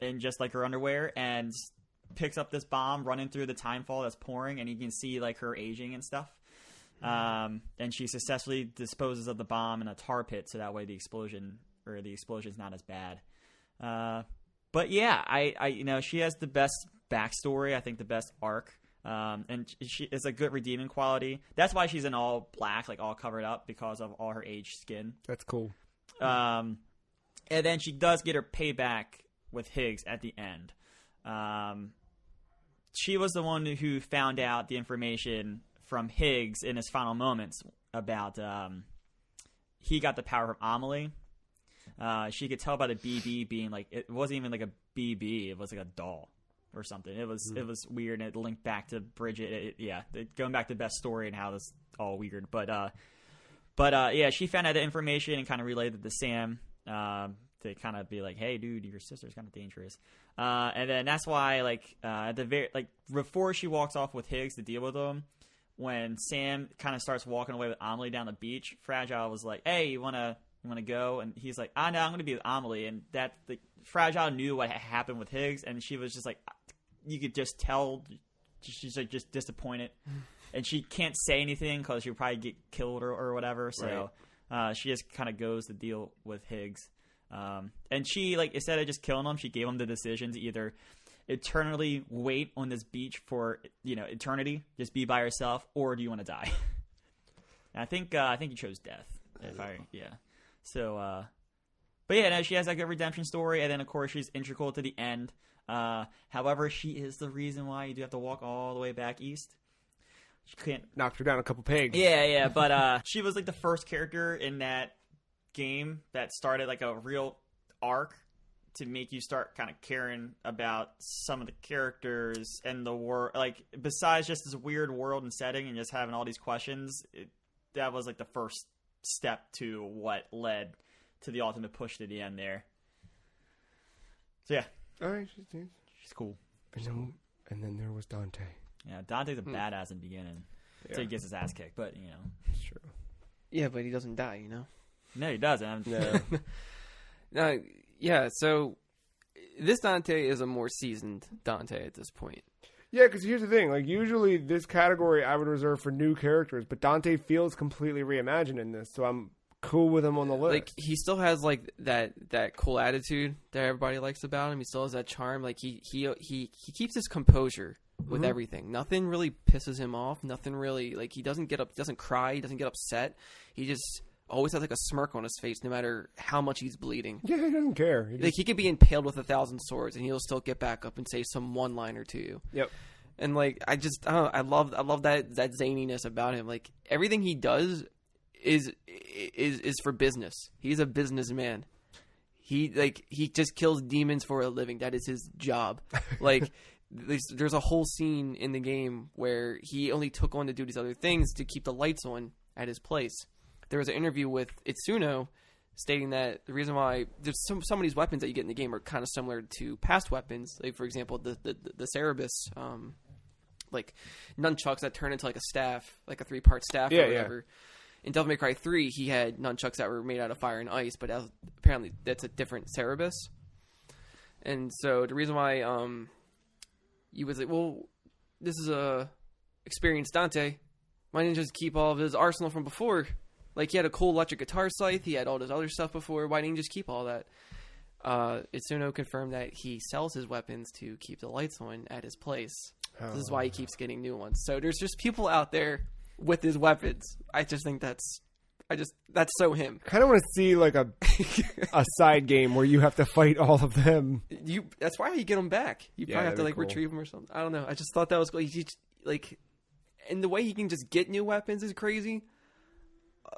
in just like her underwear and picks up this bomb running through the Timefall that's pouring, and you can see like her aging and stuff. And she successfully disposes of the bomb in a tar pit, so that way the explosion's not as bad. But yeah, I she has the best backstory. I think the best arc. And she is a good redeeming quality. That's why she's in all black, like all covered up because of all her aged skin. That's cool. And then she does get her payback with Higgs at the end. She was the one who found out the information from Higgs in his final moments about he got the power from Amelie. She could tell by the BB being like, it wasn't even like a BB, it was like a doll or something. It was weird, and it linked back to Bridget. Going back to Beth's story and how this all weird. But yeah, she found out the information and kind of relayed it to Sam to kind of be like, hey, dude, your sister's kind of dangerous. And then that's why at the before she walks off with Higgs to deal with him, when Sam kind of starts walking away with Amelie down the beach, Fragile was like, hey, you want to go? And he's like, no, I'm going to be with Amelie. And that Fragile knew what had happened with Higgs, and she was just like, you could just tell she's like just disappointed, and she can't say anything because she'll probably get killed or whatever. So she just kind of goes to deal with Higgs, and she instead of just killing him, she gave him the decision to either eternally wait on this beach for eternity, just be by herself, or do you want to die? And I think you chose death. So, but yeah, no, she has like a redemption story, and then of course she's integral to the end. However, she is the reason why you do have to walk all the way back east. She can't knocked her down a couple pegs. Yeah, but she was like the first character in that game that started like a real arc to make you start kind of caring about some of the characters and the world. Like besides just this weird world and setting and just having all these questions, that was like the first step to what led to the ultimate push to the end there. So yeah. All right, she's cool. And then there was Dante. Yeah, Dante's a badass in the beginning. Yeah. So he gets his ass kicked, but it's true. Yeah, but he doesn't die, No, he doesn't. No. Yeah. So this Dante is a more seasoned Dante at this point. Yeah, because here's the thing. Like usually, this category I would reserve for new characters, but Dante feels completely reimagined in this, so I'm cool with him on the list. Like he still has like that cool attitude that everybody likes about him. He still has that charm. Like he keeps his composure with everything. Nothing really pisses him off. Nothing really he doesn't get up, doesn't cry, he doesn't get upset. He just always has like a smirk on his face, no matter how much he's bleeding. Yeah, he doesn't care. Like he could be impaled with 1,000 swords, and he'll still get back up and say some one-liner to you. Yep. And like I love that zaniness about him. Like everything he does is for business. He's a businessman. He just kills demons for a living. That is his job. Like there's a whole scene in the game where he only took on to do these other things to keep the lights on at his place. There was an interview with Itsuno stating that the reason why there's some of these weapons that you get in the game are kind of similar to past weapons. Like for example, the Cerebus, like nunchucks that turn into like a staff, like a 3-part staff or whatever. Yeah. In Devil May Cry 3, he had nunchucks that were made out of fire and ice, but apparently that's a different Cerebus. And so the reason why he was like, well, this is a experienced Dante. Why didn't you just keep all of his arsenal from before? Like, he had a cool electric guitar scythe. He had all this other stuff before. Why didn't you just keep all that? Itsuno confirmed that he sells his weapons to keep the lights on at his place. Oh. This is why he keeps getting new ones. So there's just people out there with his weapons. I just think that's so him. I kind of want to see like a side game where you have to fight all of them. That's why you get them back. You probably have to like retrieve them or something. I don't know. I just thought that was cool. And the way he can just get new weapons is crazy.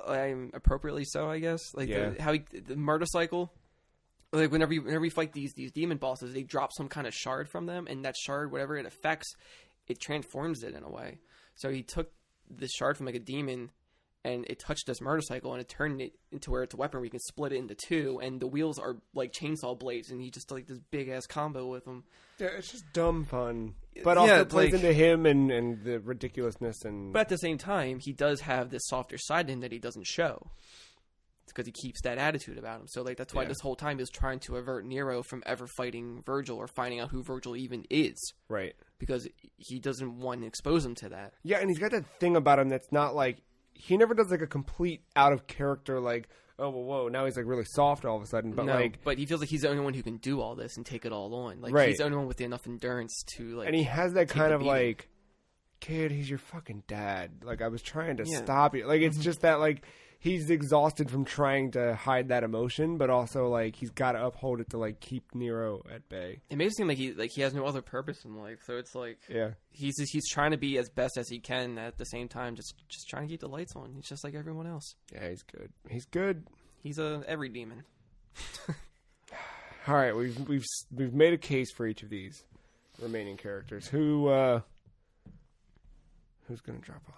Appropriately so, I guess. Like the motorcycle. Like whenever you fight these demon bosses, they drop some kind of shard from them, and that shard, whatever it affects, it transforms it in a way. So he took the shard from like a demon, and it touched this motorcycle, and it turned it into where it's a weapon where you can split it into two, and the wheels are like chainsaw blades, and he just like this big ass combo with them. Yeah, it's just dumb fun, but also plays into him and the ridiculousness. And but at the same time, he does have this softer side to him that he doesn't show. It's because he keeps that attitude about him. So like that's why this whole time he was trying to avert Nero from ever fighting Virgil or finding out who Virgil even is. Right. Because he doesn't want to expose him to that. Yeah, and he's got that thing about him that's not like he never does like a complete out of character like, oh, whoa, now he's like really soft all of a sudden. But but he feels like he's the only one who can do all this and take it all on. Like he's the only one with enough endurance to like. And he has that kind of like, kid, he's your fucking dad. Like I was trying to stop you. Like it's just that like he's exhausted from trying to hide that emotion, but also like he's got to uphold it to like keep Nero at bay. It makes it seem like he has no other purpose in life. So it's like he's trying to be as best as he can at the same time, just trying to keep the lights on. He's just like everyone else. Yeah, he's good. He's good. He's every demon. All right, we've made a case for each of these remaining characters. Who's gonna drop off?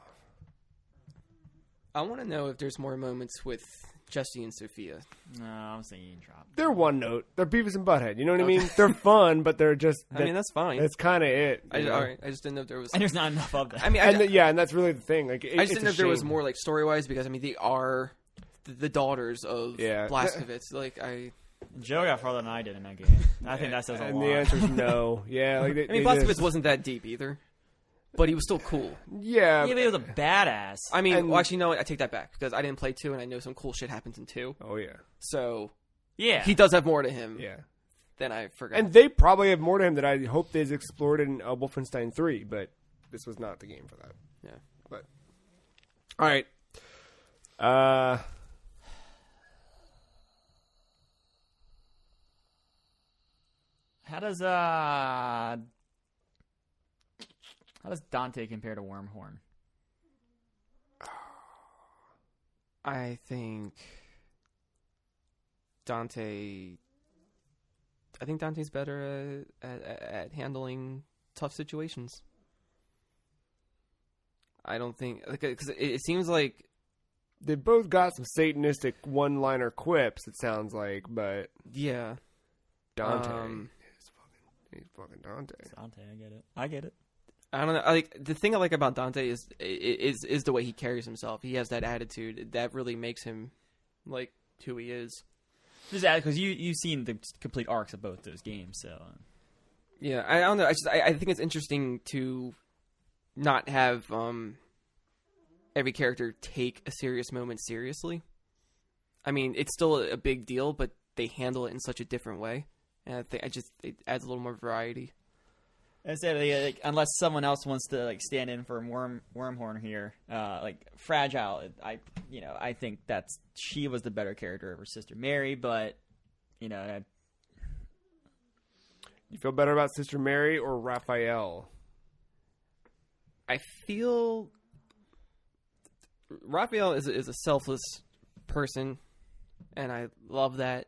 I want to know if there's more moments with Jesse and Sophia. No, I was thinking drop. They're one note. They're Beavis and Butthead. You know what I mean? They're fun, but they're just. I mean, that's fine. That's kind of it. All right. I just didn't know if there was. And there's not enough of that. I mean, and that's really the thing. Like, I just didn't know if there was more like story wise because I mean they are the daughters of Blazkowicz. Like Joe got farther than I did in that game. I think that says a lot. And the answer is no. Yeah, like I mean, Blazkowicz wasn't that deep either. But he was still cool. Yeah. Yeah, but he was a badass. I mean, well, actually, no, I take that back. Because I didn't play 2, and I know some cool shit happens in 2. Oh, yeah. So, yeah, he does have more to him. Yeah. Than I forgot. And they probably have more to him that I hope they've explored in Wolfenstein 3. But this was not the game for that. Yeah. But, all right. How does Dante compare to Wormhorn? I think Dante's better at handling tough situations. I don't think because it seems like they both got some Satanistic one-liner quips. It sounds like, but yeah, Dante he's fucking Dante. It's Dante, I get it. I don't know. Like the thing I like about Dante is the way he carries himself. He has that attitude that really makes him like who he is. Just because you've seen the complete arcs of both those games, so yeah. I don't know. I think it's interesting to not have every character take a serious moment seriously. I mean, it's still a big deal, but they handle it in such a different way, and I think it adds a little more variety. I said, like, unless someone else wants to like stand in for Wormhorn here, like Fragile, I think she was the better character of her sister Mary, but you feel better about Sister Mary or Raphael? I feel Raphael is a selfless person, and I love that.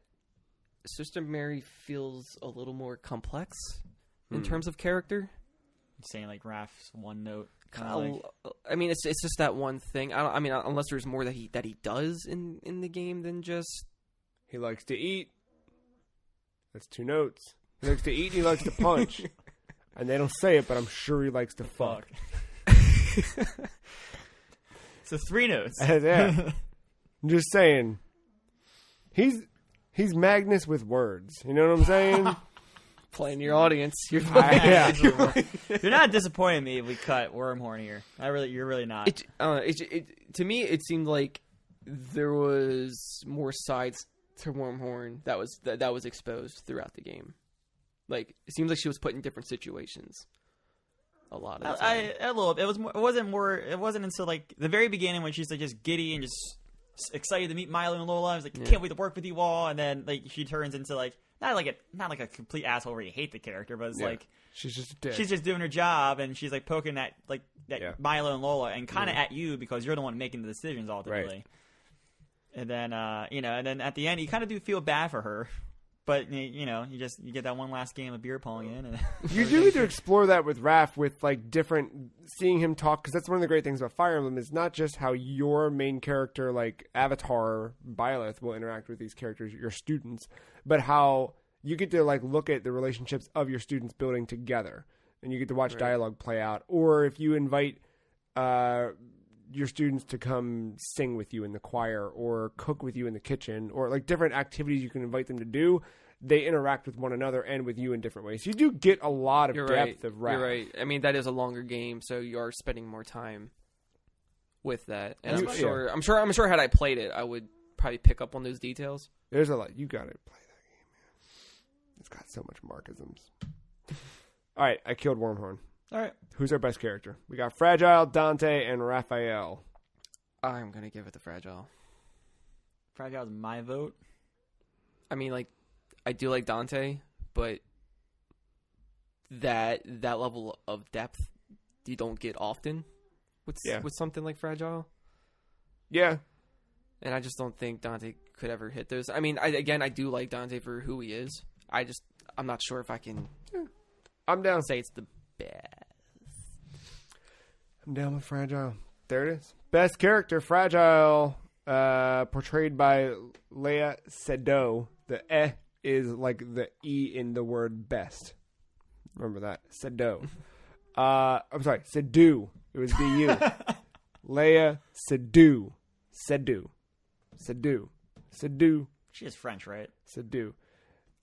Sister Mary feels a little more complex in terms of character. Saying like Raph's one note. I mean, it's just that one thing. I mean, unless there's more that he does in the game than just he likes to eat. That's 2 notes. He likes to eat and he likes to punch. And they don't say it, but I'm sure he likes to fuck. So 3 notes. Yeah. I'm just saying. He's Magnus with words. You know what I'm saying? Playing your audience. You're not disappointing me if we cut Wormhorn here. You're really not. To me, it seemed like there was more sides to Wormhorn that was exposed throughout the game. Like, it seems like she was put in different situations. A lot of the time. It wasn't until like the very beginning when she's like just giddy and just excited to meet Milo and Lola. I was like, can't wait to work with you all. And then like she turns into like not like a complete asshole where you hate the character, but it's like she's just a dick. She's just doing her job, and she's like poking at Milo and Lola, and kind of at you because you're the one making the decisions ultimately. Right. And then and then at the end you kind of do feel bad for her. But, you get that one last game of beer pong in. And you do need to explore that with Raph, with, like, seeing him talk, because that's one of the great things about Fire Emblem, is not just how your main character, like, Avatar, Byleth, will interact with these characters, your students, but how you get to, like, look at the relationships of your students building together, and you get to watch dialogue play out. Or if you invite your students to come sing with you in the choir or cook with you in the kitchen or like different activities you can invite them to do, they interact with one another and with you in different ways. So you do get a lot of depth of Raph. You're right. I mean, that is a longer game, so you are spending more time with that. And I'm sure had I played it, I would probably pick up on those details. There's a lot. You got to play that game, man. It's got so much Markisms. All right, I killed Wormhorn. All right. Who's our best character? We got Fragile, Dante, and Raphael. I'm going to give it to Fragile. Fragile's my vote. I mean, like, I do like Dante, but that level of depth you don't get often with something like Fragile. Yeah. And I just don't think Dante could ever hit those. I mean, I do like Dante for who he is. I'm not sure if I can I'm down. Say it's the best. I'm down with Fragile. There it is. Best character, Fragile, portrayed by Léa Seydoux. The is like the E in the word best. Remember that. Seydoux. I'm sorry, Seydoux. It was B-U. Léa Seydoux. Seydoux. She is French, right? Seydoux.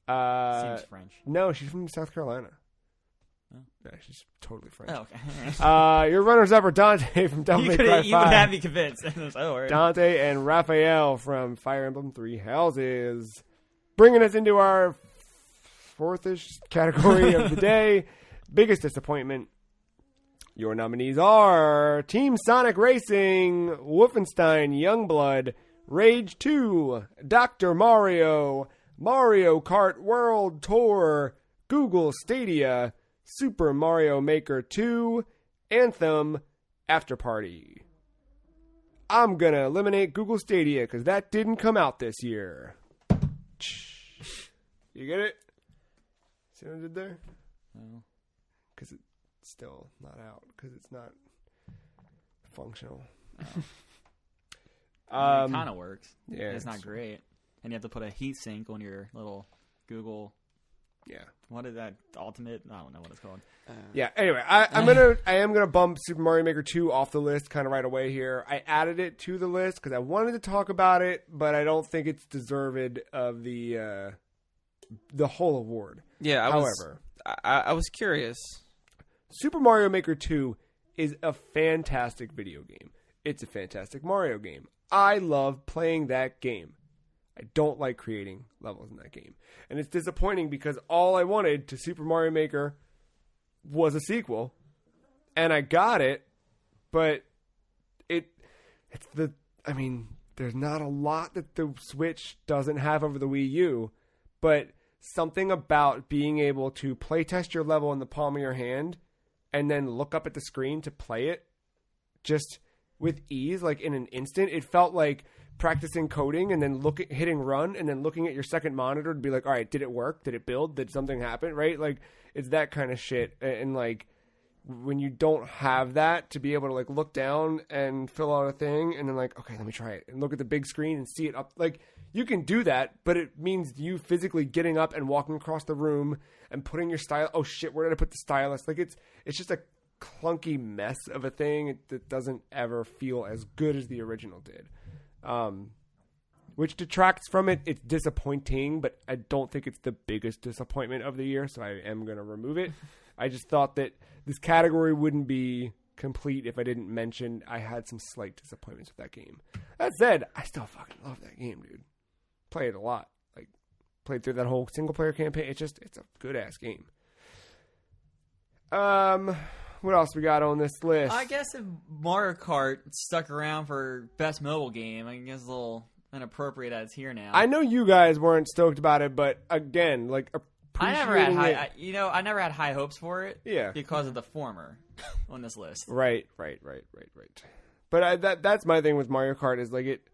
Seems French. No, she's from South Carolina. Oh. No, she's totally French. Oh, okay. Your runners-up are Dante from Devil May Cry 5. You would have me convinced. Right. Dante and Raphael from Fire Emblem Three Houses. Bringing us into our fourth-ish category of the day. Biggest disappointment. Your nominees are Team Sonic Racing, Wolfenstein Youngblood, Rage 2, Dr. Mario, Mario Kart World Tour, Google Stadia, Super Mario Maker 2, Anthem, After Party. I'm going to eliminate Google Stadia because that didn't come out this year. You get it? See what I did there? No. Because it's still not out because it's not functional. Oh. It kind of works. Yeah, it's not great. And you have to put a heat sink on your little Google. Yeah. What is that? Ultimate? I don't know what it's called. Yeah. Anyway, I am gonna bump Super Mario Maker 2 off the list kind of right away here. I added it to the list because I wanted to talk about it, but I don't think it's deserved of the whole award. Yeah. However, I was curious. Super Mario Maker 2 is a fantastic video game. It's a fantastic Mario game. I love playing that game. I don't like creating levels in that game. And it's disappointing because all I wanted to Super Mario Maker was a sequel, and I got it, but there's not a lot that the Switch doesn't have over the Wii U, but something about being able to play test your level in the palm of your hand and then look up at the screen to play it just with ease, like in an instant. It felt like practicing coding and then hitting run and then looking at your second monitor to be like, all right, did it work? Did it build? Did something happen? Right? Like, it's that kind of shit. And like, when you don't have that, to be able to like look down and fill out a thing and then like, okay, let me try it and look at the big screen and see it up. Like, you can do that, but it means you physically getting up and walking across the room and putting your style. Oh shit, where did I put the stylus? Like, it's just a clunky mess of a thing that doesn't ever feel as good as the original did. Which detracts from it. It's disappointing, but I don't think it's the biggest disappointment of the year, so I am going to remove it. I just thought that this category wouldn't be complete if I didn't mention I had some slight disappointments with that game. That said, I still fucking love that game, dude. Play it a lot. Like, played through that whole single-player campaign. It's a good-ass game. What else we got on this list? I guess if Mario Kart stuck around for best mobile game, I guess it's a little inappropriate that it's here now. I know you guys weren't stoked about it, but again, like, I never had high hopes for it. Yeah, because of the former on this list. Right. But that's my thing with Mario Kart is like it.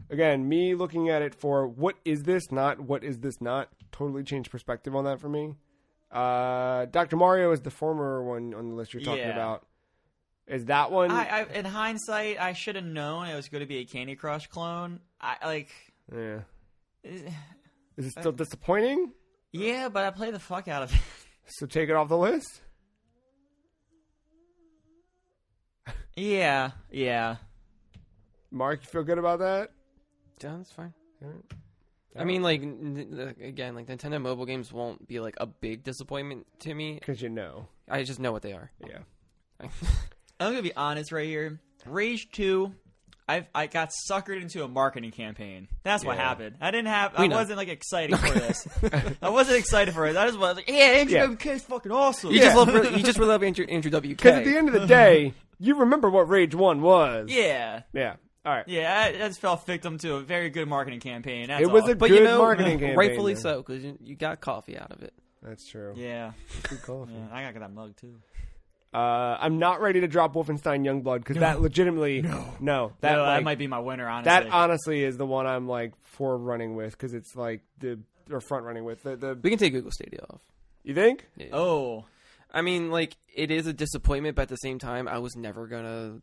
Again, me looking at it for what is this not, what is this not, totally changed perspective on that for me. Dr. Mario is the former one on the list you're talking about. Is that one? In hindsight, I should have known it was going to be a Candy Crush clone. Yeah. Is it still disappointing? Yeah, but I play the fuck out of it. So take it off the list? Yeah. Mark, you feel good about that? Yeah, that's fine. I mean, like, again, like, Nintendo mobile games won't be, like, a big disappointment to me. Because you know. I just know what they are. Yeah. I'm going to be honest right here. Rage 2, I got suckered into a marketing campaign. That's what happened. I wasn't, like, excited for this. I wasn't excited for it. I just was like, yeah, Andrew WK is fucking awesome. You just really love Andrew WK. Because at the end of the day, you remember what Rage 1 was. Yeah. Yeah. All right. Yeah, I just fell victim to a very good marketing campaign. That's it was all. a good marketing campaign. Rightfully so, because you got coffee out of it. That's true. Yeah. Good coffee. Yeah, I got that mug, too. I'm not ready to drop Wolfenstein Youngblood, because that legitimately... No. That might be my winner, honestly. That honestly is the one I'm, like, running with, because it's, like, front running with. We can take Google Stadia off. You think? Yeah. Oh. I mean, like, it is a disappointment, but at the same time, I was never going to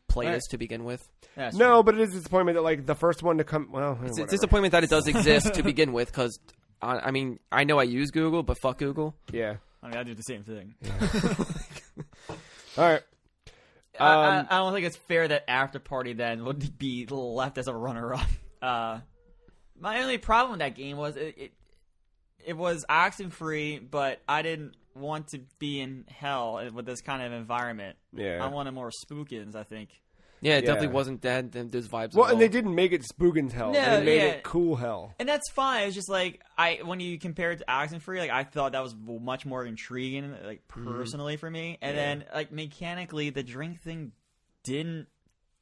play this to begin with. No, but it is a disappointment that, like, the first one to come... Well, it's a disappointment that it does exist to begin with, because, I mean, I know I use Google, but fuck Google. Yeah. I mean, I do the same thing. Yeah. All right. I don't think it's fair that After Party then would be left as a runner-up. My only problem with that game was it was oxen-free, but I didn't want to be in hell with this kind of environment. Yeah. I wanted more spookins, I think. Yeah, it definitely wasn't that. Those vibes. Well, and they didn't make it spookins hell. No, they made it cool hell. And that's fine. It's just like when you compare it to Oxenfree, like I thought that was much more intriguing, like personally for me. And then like mechanically, the drink thing didn't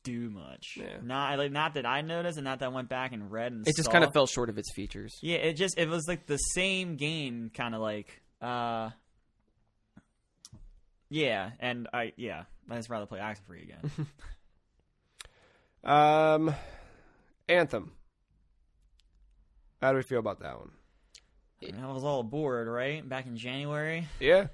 do much. Yeah. Not that I noticed, and not that I went back and read and it just kind of fell short of its features. Yeah, it was like the same game, kind of like. Yeah, and I just rather play Oxenfree again. Anthem. How do we feel about that one? I was all aboard, right? Back in January. Yeah.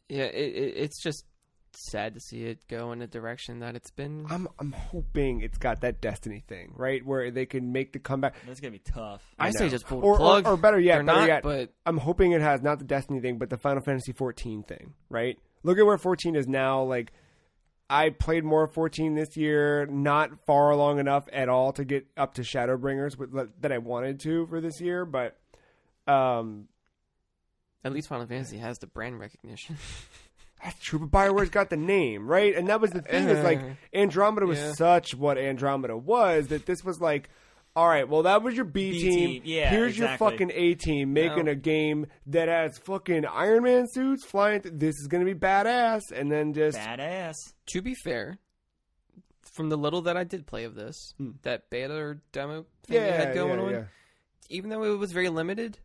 Yeah, it's just sad to see it go in a direction that it's been. I'm hoping it's got that Destiny thing, right? Where they can make the comeback. That's going to be tough. I say just pull the plug. Or better yet, but I'm hoping it has not the Destiny thing, but the Final Fantasy 14 thing, right? Look at where 14 is now. Like, I played more 14 this year, not far along enough at all to get up to Shadowbringers that I wanted to for this year, but at least Final Fantasy has the brand recognition. That's true, but BioWare's got the name, right? And that was the thing, is like Andromeda was such what Andromeda was, that this was like all right, well, that was your B team. Yeah, here's exactly. your fucking A team making a game that has fucking Iron Man suits flying. This is going to be badass. And then just... Badass. To be fair, from the little that I did play of this, that beta or demo thing they had going on, even though it was very limited,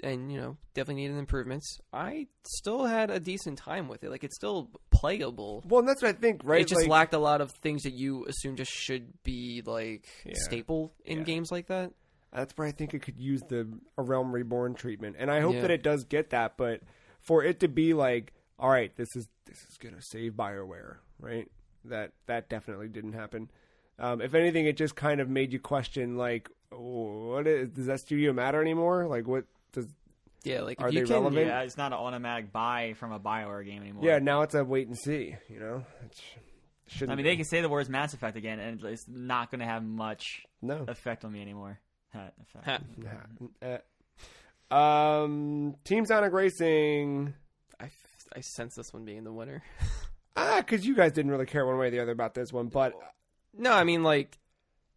and, you know, definitely needed improvements, I still had a decent time with it. Like, it's still playable. Well, and that's what I think, right? It just lacked a lot of things that you assume just should be, like, staple in games like that. That's where I think it could use a Realm Reborn treatment. And I hope that it does get that, but for it to be like, all right, this is going to save BioWare, right? That definitely didn't happen. If anything, it just kind of made you question, like, does that studio matter anymore? Like, what does... Yeah, like, are they relevant? Yeah, it's not an automatic buy from a BioWare game anymore. Yeah, now it's a wait and see, you know? I mean, they can say the words Mass Effect again, and it's not going to have much effect on me anymore. Team Sonic Racing... I sense this one being the winner. Because you guys didn't really care one way or the other about this one, but... No, I mean, like...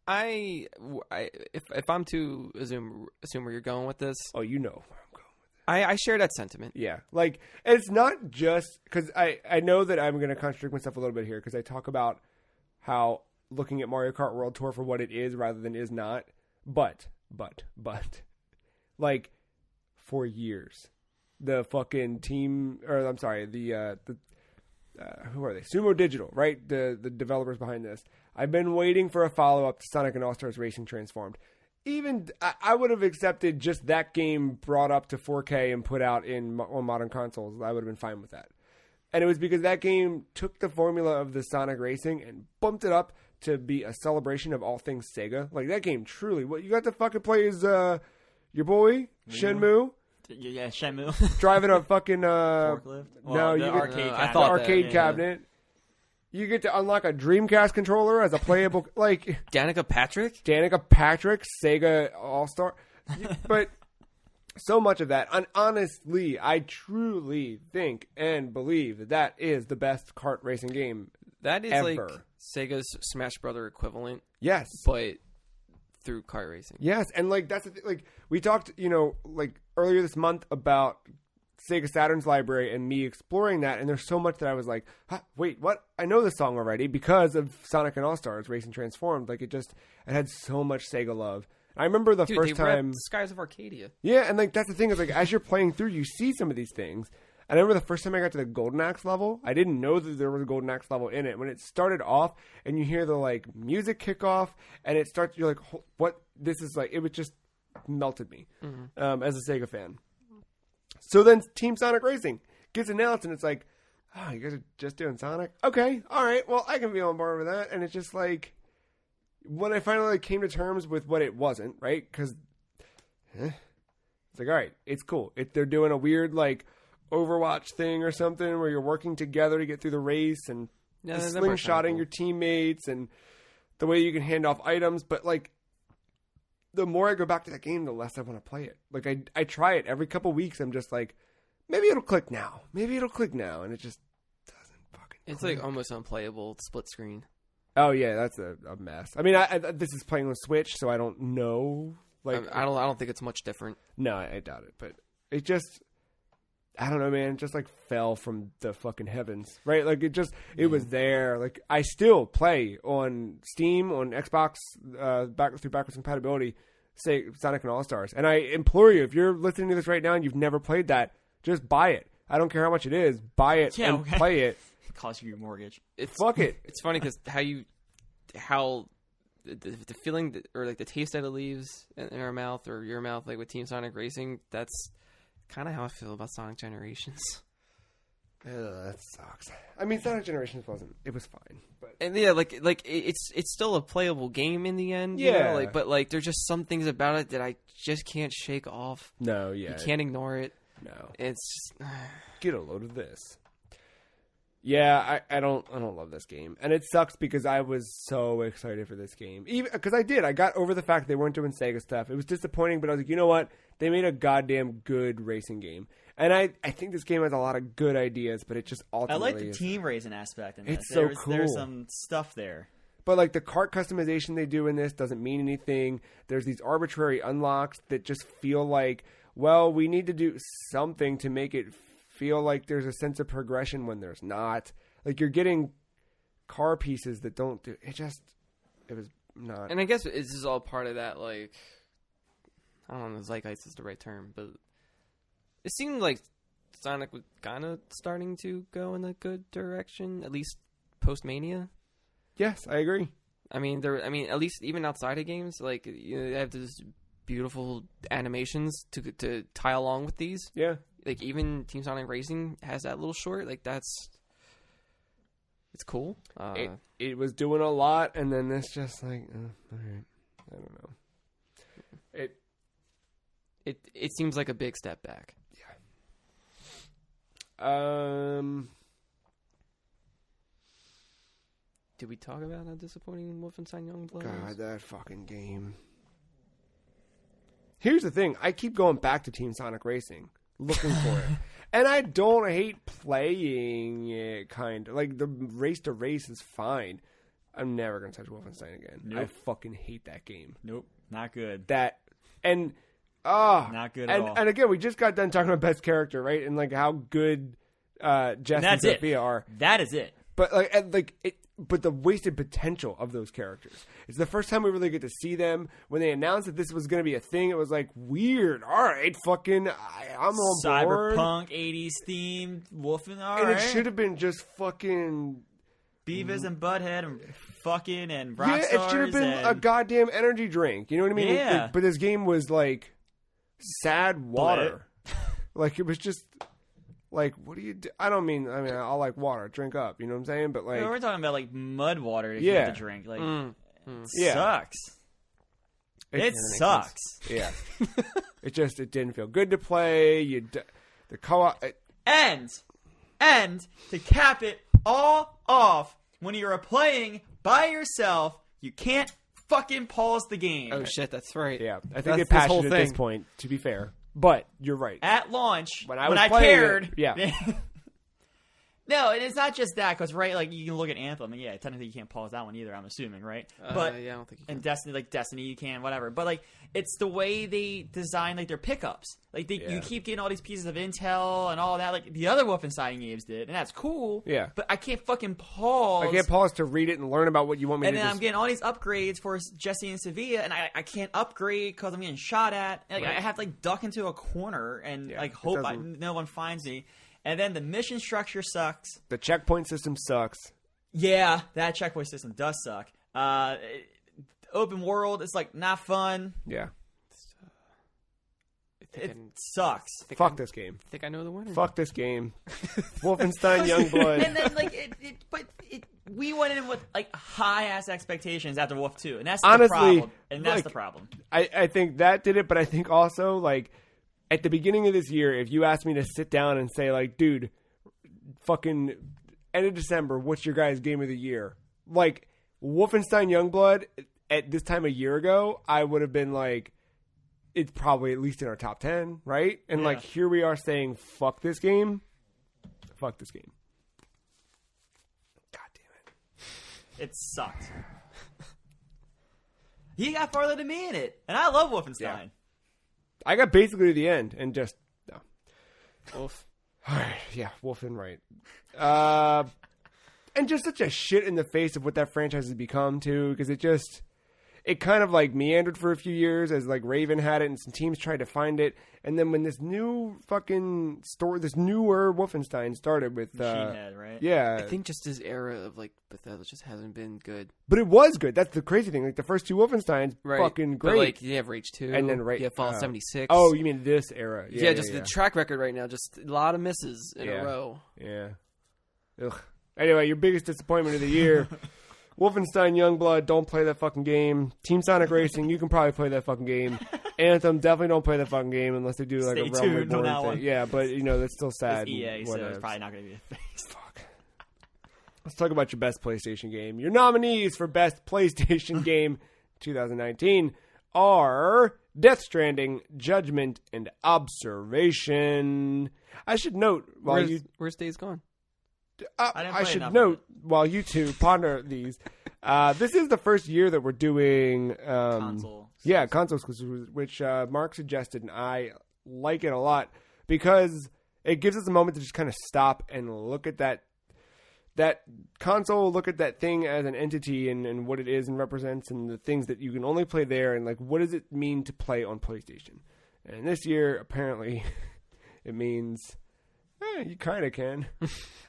if I'm to assume where you're going with this... Oh, you know where I'm going. I share that sentiment. Yeah. Like, it's not just... Because I know that I'm going to contradict myself a little bit here, because I talk about how looking at Mario Kart World Tour for what it is rather than is not. But, like, for years, the fucking team... Or, I'm sorry, who are they? Sumo Digital, right? The developers behind this. I've been waiting for a follow-up to Sonic and All-Stars Racing Transformed. Even I would have accepted just that game brought up to 4K and put out on modern consoles. I would have been fine with that. And it was because that game took the formula of the Sonic Racing and bumped it up to be a celebration of all things Sega. Like, that game truly... What you got to fucking play is your boy, Shenmue. Yeah, Shenmue. Driving a fucking... forklift? Well, the arcade cabinet. The arcade cabinet. You get to unlock a Dreamcast controller as a playable... like Danica Patrick, Sega All-Star. But so much of that. And honestly, I truly think and believe that is the best kart racing game that is ever. Like Sega's Smash Brother equivalent. Yes. But through kart racing. Yes. And, like, that's the thing. Like, we talked, you know, like, earlier this month about... Sega Saturn's library and me exploring that, and there's so much that I was like, wait, what? I know this song already because of Sonic and All-Stars Racing Transformed. Like, it had so much Sega love. I remember the first time... Skies of Arcadia. Yeah, and, like, that's the thing is, like, as you're playing through, you see some of these things. And I remember the first time I got to the Golden Axe level, I didn't know that there was a Golden Axe level in it. When it started off, and you hear the, like, music kick off, and it starts, you're like, what? This is, like, it would just melted me as a Sega fan. So then Team Sonic Racing gets announced, and it's like, oh, you guys are just doing Sonic? Okay, all right, well, I can be on board with that. And it's just like, when I finally came to terms with what it wasn't, right? Because it's like, all right, it's cool. They're doing a weird, like, Overwatch thing or something where you're working together to get through the race and slingshotting your teammates and the way you can hand off items. But, like, the more I go back to that game, the less I want to play it. Like, I try it every couple weeks. I'm just like, maybe it'll click now. And it just doesn't fucking It's click. like almost unplayable split screen. Oh, yeah, that's a mess. I mean, this is playing on Switch, so I don't know. Like, I don't think it's much different. No, I doubt it. But it just, I don't know, man. It just, like, fell from the fucking heavens, right? Like, it was there. Like, I still play on Steam, on Xbox, through backwards compatibility, say Sonic and All-Stars. And I implore you, if you're listening to this right now and you've never played that, just buy it. I don't care how much it is. Buy it and play it. It costs you your mortgage. Fuck it. It's funny because how the feeling or like the taste that it leaves in our mouth or your mouth, like with Team Sonic Racing, that's kind of how I feel about Sonic Generations. That sucks. I mean, Sonic Generations it was fine, but and yeah, like it's still a playable game in the end. Yeah, you know? Like, but like there's just some things about it that I just can't shake off. No, yeah, you can't ignore it. No, it's get a load of this. Yeah, I don't love this game, and it sucks because I was so excited for this game. Even because I got over the fact they weren't doing Sega stuff. It was disappointing, but I was like, you know what? They made a goddamn good racing game, and I think this game has a lot of good ideas, but it just ultimately I like the team racing aspect in this. It's so cool. There's some stuff there. But like the cart customization they do in this doesn't mean anything. There's these arbitrary unlocks that just feel like, well, we need to do something to make it feel like there's a sense of progression when there's not. Like you're getting car pieces that don't do it. It was not. And I guess this is all part of that, like, I don't know if zeitgeist is the right term, but it seemed like Sonic was kind of starting to go in a good direction, at least post-Mania. Yes, I agree. I mean, at least even outside of games, like, they have this beautiful animations to tie along with these. Yeah. Like, even Team Sonic Racing has that little short. Like, it's cool. It was doing a lot, and then it's just like, all right, I don't know. It seems like a big step back. Yeah. Did we talk about how disappointing Wolfenstein Youngblood God, was? that fucking game. Here's the thing. I keep going back to Team Sonic Racing, looking for it. And I don't hate playing it, kind of. Like, the race to race is fine. I'm never going to touch Wolfenstein again. Nope. I fucking hate that game. Nope. Not good. Not good at all. And again, we just got done talking about best character, right? And, like, how good Jess and Sophia are. That is it. But, but the wasted potential of those characters. It's the first time we really get to see them. When they announced that this was going to be a thing, it was like, weird. All right, fucking, I'm on board. Cyberpunk, 80s themed, Wolfen, all and right. it should have been just fucking... Beavis and Butthead and fucking and Rockstars. Yeah, it should have been a goddamn energy drink. You know what I mean? Yeah. But this game was like sad water. Like, it was just... Like, what do you do? I mean, I'll like water, drink up, you know what I'm saying? But like, we're talking about like mud water to get to drink. Like, Yeah. Sucks. It sucks. Yeah. it didn't feel good to play. The co-op. And to cap it all off, when you're playing by yourself, you can't fucking pause the game. Oh shit, that's right. Yeah, I think it patched it at this point, to be fair. But you're right. At launch, when I playing cared. Yeah. No, and it's not just that, because, right, like, you can look at Anthem, and yeah, technically you can't pause that one either, I'm assuming, right? But yeah, I don't think you can. And Destiny, you can, whatever. But, like, it's the way they design, like, their pickups. Like, you keep getting all these pieces of intel and all that, like the other Wolfenstein games did, and that's cool. Yeah. But I can't fucking pause. I can't pause to read it and learn about what you want me to do. And then I'm getting all these upgrades for Jesse and Sevilla, and I can't upgrade because I'm getting shot at. And, like, I have to, like, duck into a corner and, like, hope no one finds me. And then the mission structure sucks. The checkpoint system sucks. Yeah, that checkpoint system does suck. Open world, it's like not fun. Yeah. It sucks. Fuck this game. I think I know the winner. Fuck this game. Wolfenstein Youngblood. And then like we went in with like high ass expectations after Wolf 2, and that's the problem. And that's the problem. I think that did it, but I think also like at the beginning of this year, if you asked me to sit down and say like, dude, fucking end of December, what's your guys' game of the year? Like Wolfenstein Youngblood at this time a year ago, I would have been like, it's probably at least in our top 10, right? And like here we are saying, fuck this game. Fuck this game. God damn it. It sucked. He got farther than me in it. And I love Wolfenstein. Yeah. I got basically to the end and just no. Wolf. All right, yeah, Wolfen, right. And just such a shit in the face of what that franchise has become too, because it kind of like meandered for a few years as like Raven had it and some teams tried to find it, and then when this new fucking story, this newer Wolfenstein started with Machine Head, right? Yeah, I think just his era of like Bethesda just hasn't been good. But it was good. That's the crazy thing. Like the first two Wolfensteins, fucking great. But like you have Rage 2, and then you have Fallout 76. Oh, you mean this era? Yeah, the track record right now, just a lot of misses in a row. Yeah. Ugh. Anyway, your biggest disappointment of the year. Wolfenstein Youngblood, don't play that fucking game. Team Sonic Racing, you can probably play that fucking game. Anthem, definitely don't play that fucking game unless they do like Stay a Realm tuned on that Reborn one. thing. Yeah, but you know, that's still sad. It's EA, so Whatever. it's probably not going to be a face. Fuck. Let's talk about your best PlayStation game. Your nominees for best PlayStation game 2019 are Death Stranding, Judgment, and Observation. I should note Where's Days Gone? I should note while you two ponder these, This is the first year that we're doing console. Yeah, console exclusives, which Mark suggested, and I like it a lot because it gives us a moment to just kind of stop and look at that console, look at that thing as an entity and what it is and represents, and the things that you can only play there, and like what does it mean to play on PlayStation. And this year, apparently, it means you kind of can.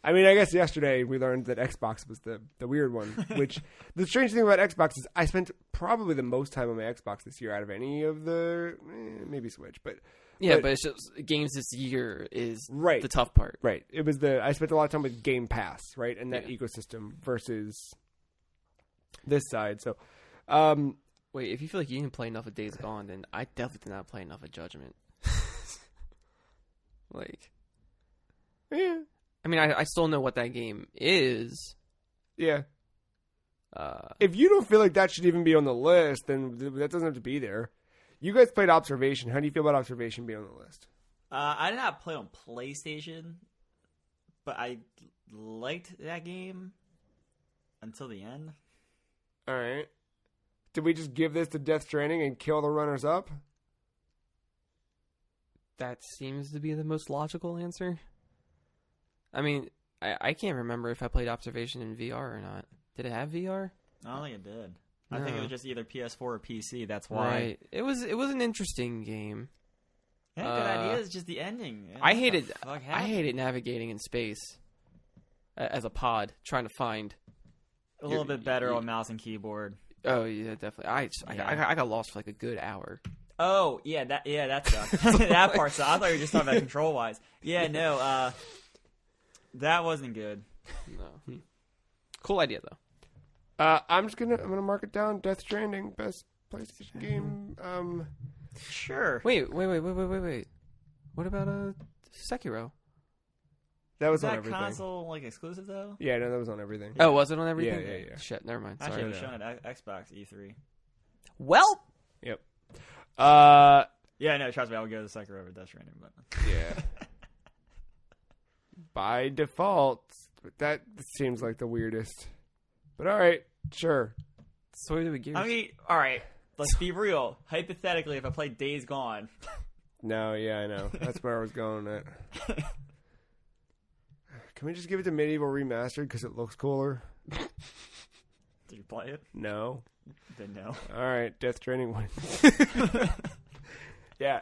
I mean, I guess yesterday we learned that Xbox was the weird one, which the strange thing about Xbox is I spent probably the most time on my Xbox this year out of any of the, maybe Switch, but it's just games this year is right. The tough part. Right. It was I spent a lot of time with Game Pass, right, and that ecosystem versus this side. So, wait, if you feel like you didn't play enough of Days Gone, then I definitely did not play enough of Judgment. Like, yeah. I mean, I still know what that game is. Yeah. If you don't feel like that should even be on the list, then that doesn't have to be there. You guys played Observation. How do you feel about Observation being on the list? I did not play on PlayStation, but I liked that game until the end. All right. Did we just give this to Death Stranding and kill the runners up? That seems to be the most logical answer. I mean, I can't remember if I played Observation in VR or not. Did it have VR? I don't think it did. No. I think it was just either PS4 or PC. That's why. Right. It was an interesting game. Yeah, good idea. It's just the ending. I hated navigating in space as a pod, trying to find a little bit better on mouse and keyboard. Oh yeah, definitely. I got lost for like a good hour. Oh yeah, that sucked. That part sucked. I thought you were just talking about control wise. Yeah, no, that wasn't good. No. Cool idea though. I'm gonna mark it down. Death Stranding, best PlayStation game. Sure. Wait. What about Sekiro? That was that on everything. console like exclusive though? Yeah, no, that was on everything. Oh, was it on everything? Yeah. Shit, never mind. Actually, Sorry. it was shown at Xbox E3. Well. Yep. Yeah, no, trust me, I would go to Sekiro over Death Stranding, but yeah. By default, that seems like the weirdest. But all right, sure. So do we gears. I mean, all right. Let's be real. Hypothetically, if I played Days Gone. No, yeah, I know. That's where I was going at. Can we just give it to Medieval Remastered because it looks cooler? Did you play it? No. Then no. All right, Death Stranding wins. Yeah.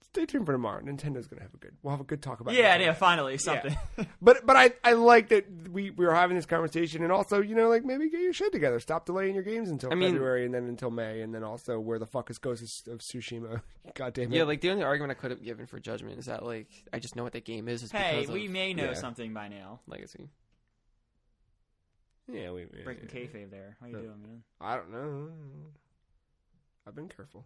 Stay tuned for tomorrow. Nintendo's gonna we'll have a good talk about it. Yeah, finally something. Yeah. But I like that we were having this conversation, and also, like maybe get your shit together. Stop delaying your games until February and then until May, and then also where the fuck is Ghost of Tsushima? God damn it. Yeah, like the only argument I could have given for Judgment is that like I just know what that game is. Hey, we may know something by now. Legacy. Yeah, we breaking kayfabe there. How you doing, man? I don't know. I've been careful.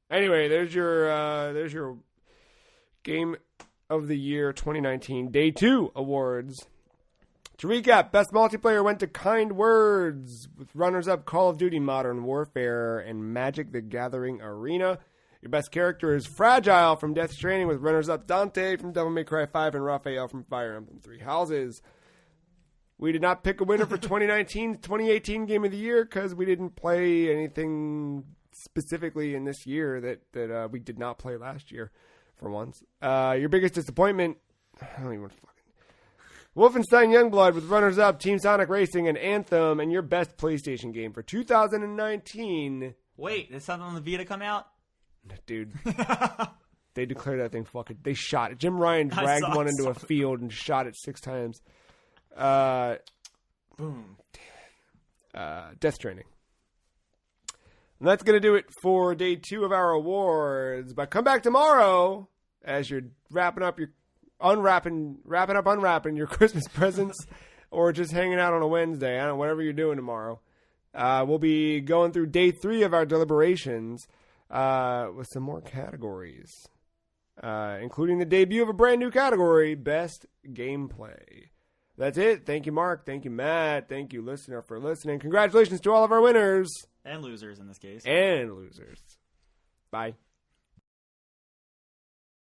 Anyway, there's your Game of the Year 2019 Day 2 awards. To recap, Best Multiplayer went to Kind Words, with runners-up Call of Duty Modern Warfare and Magic the Gathering Arena. Your best character is Fragile from Death Stranding, with runners-up Dante from Devil May Cry 5 and Raphael from Fire Emblem Three Houses. We did not pick a winner for 2018 Game of the Year because we didn't play anything specifically in this year that we did not play last year for once. Your biggest disappointment, I don't even fucking... Wolfenstein Youngblood with runners-up Team Sonic Racing and Anthem, and your best PlayStation game for 2019. Wait, did something on the Vita come out? Dude. They declared that thing fucking... They shot it. Jim Ryan dragged one into a field and shot it 6 times. Boom. Death Stranding. And that's going to do it for Day 2 of our awards. But come back tomorrow as you're unwrapping your Christmas presents or just hanging out on a Wednesday. I don't know, whatever you're doing tomorrow. We'll be going through Day 3 of our deliberations with some more categories, including the debut of a brand new category, Best Gameplay. That's it. Thank you, Mark. Thank you, Matt. Thank you, listener, for listening. Congratulations to all of our winners. And losers in this case. And losers. Bye.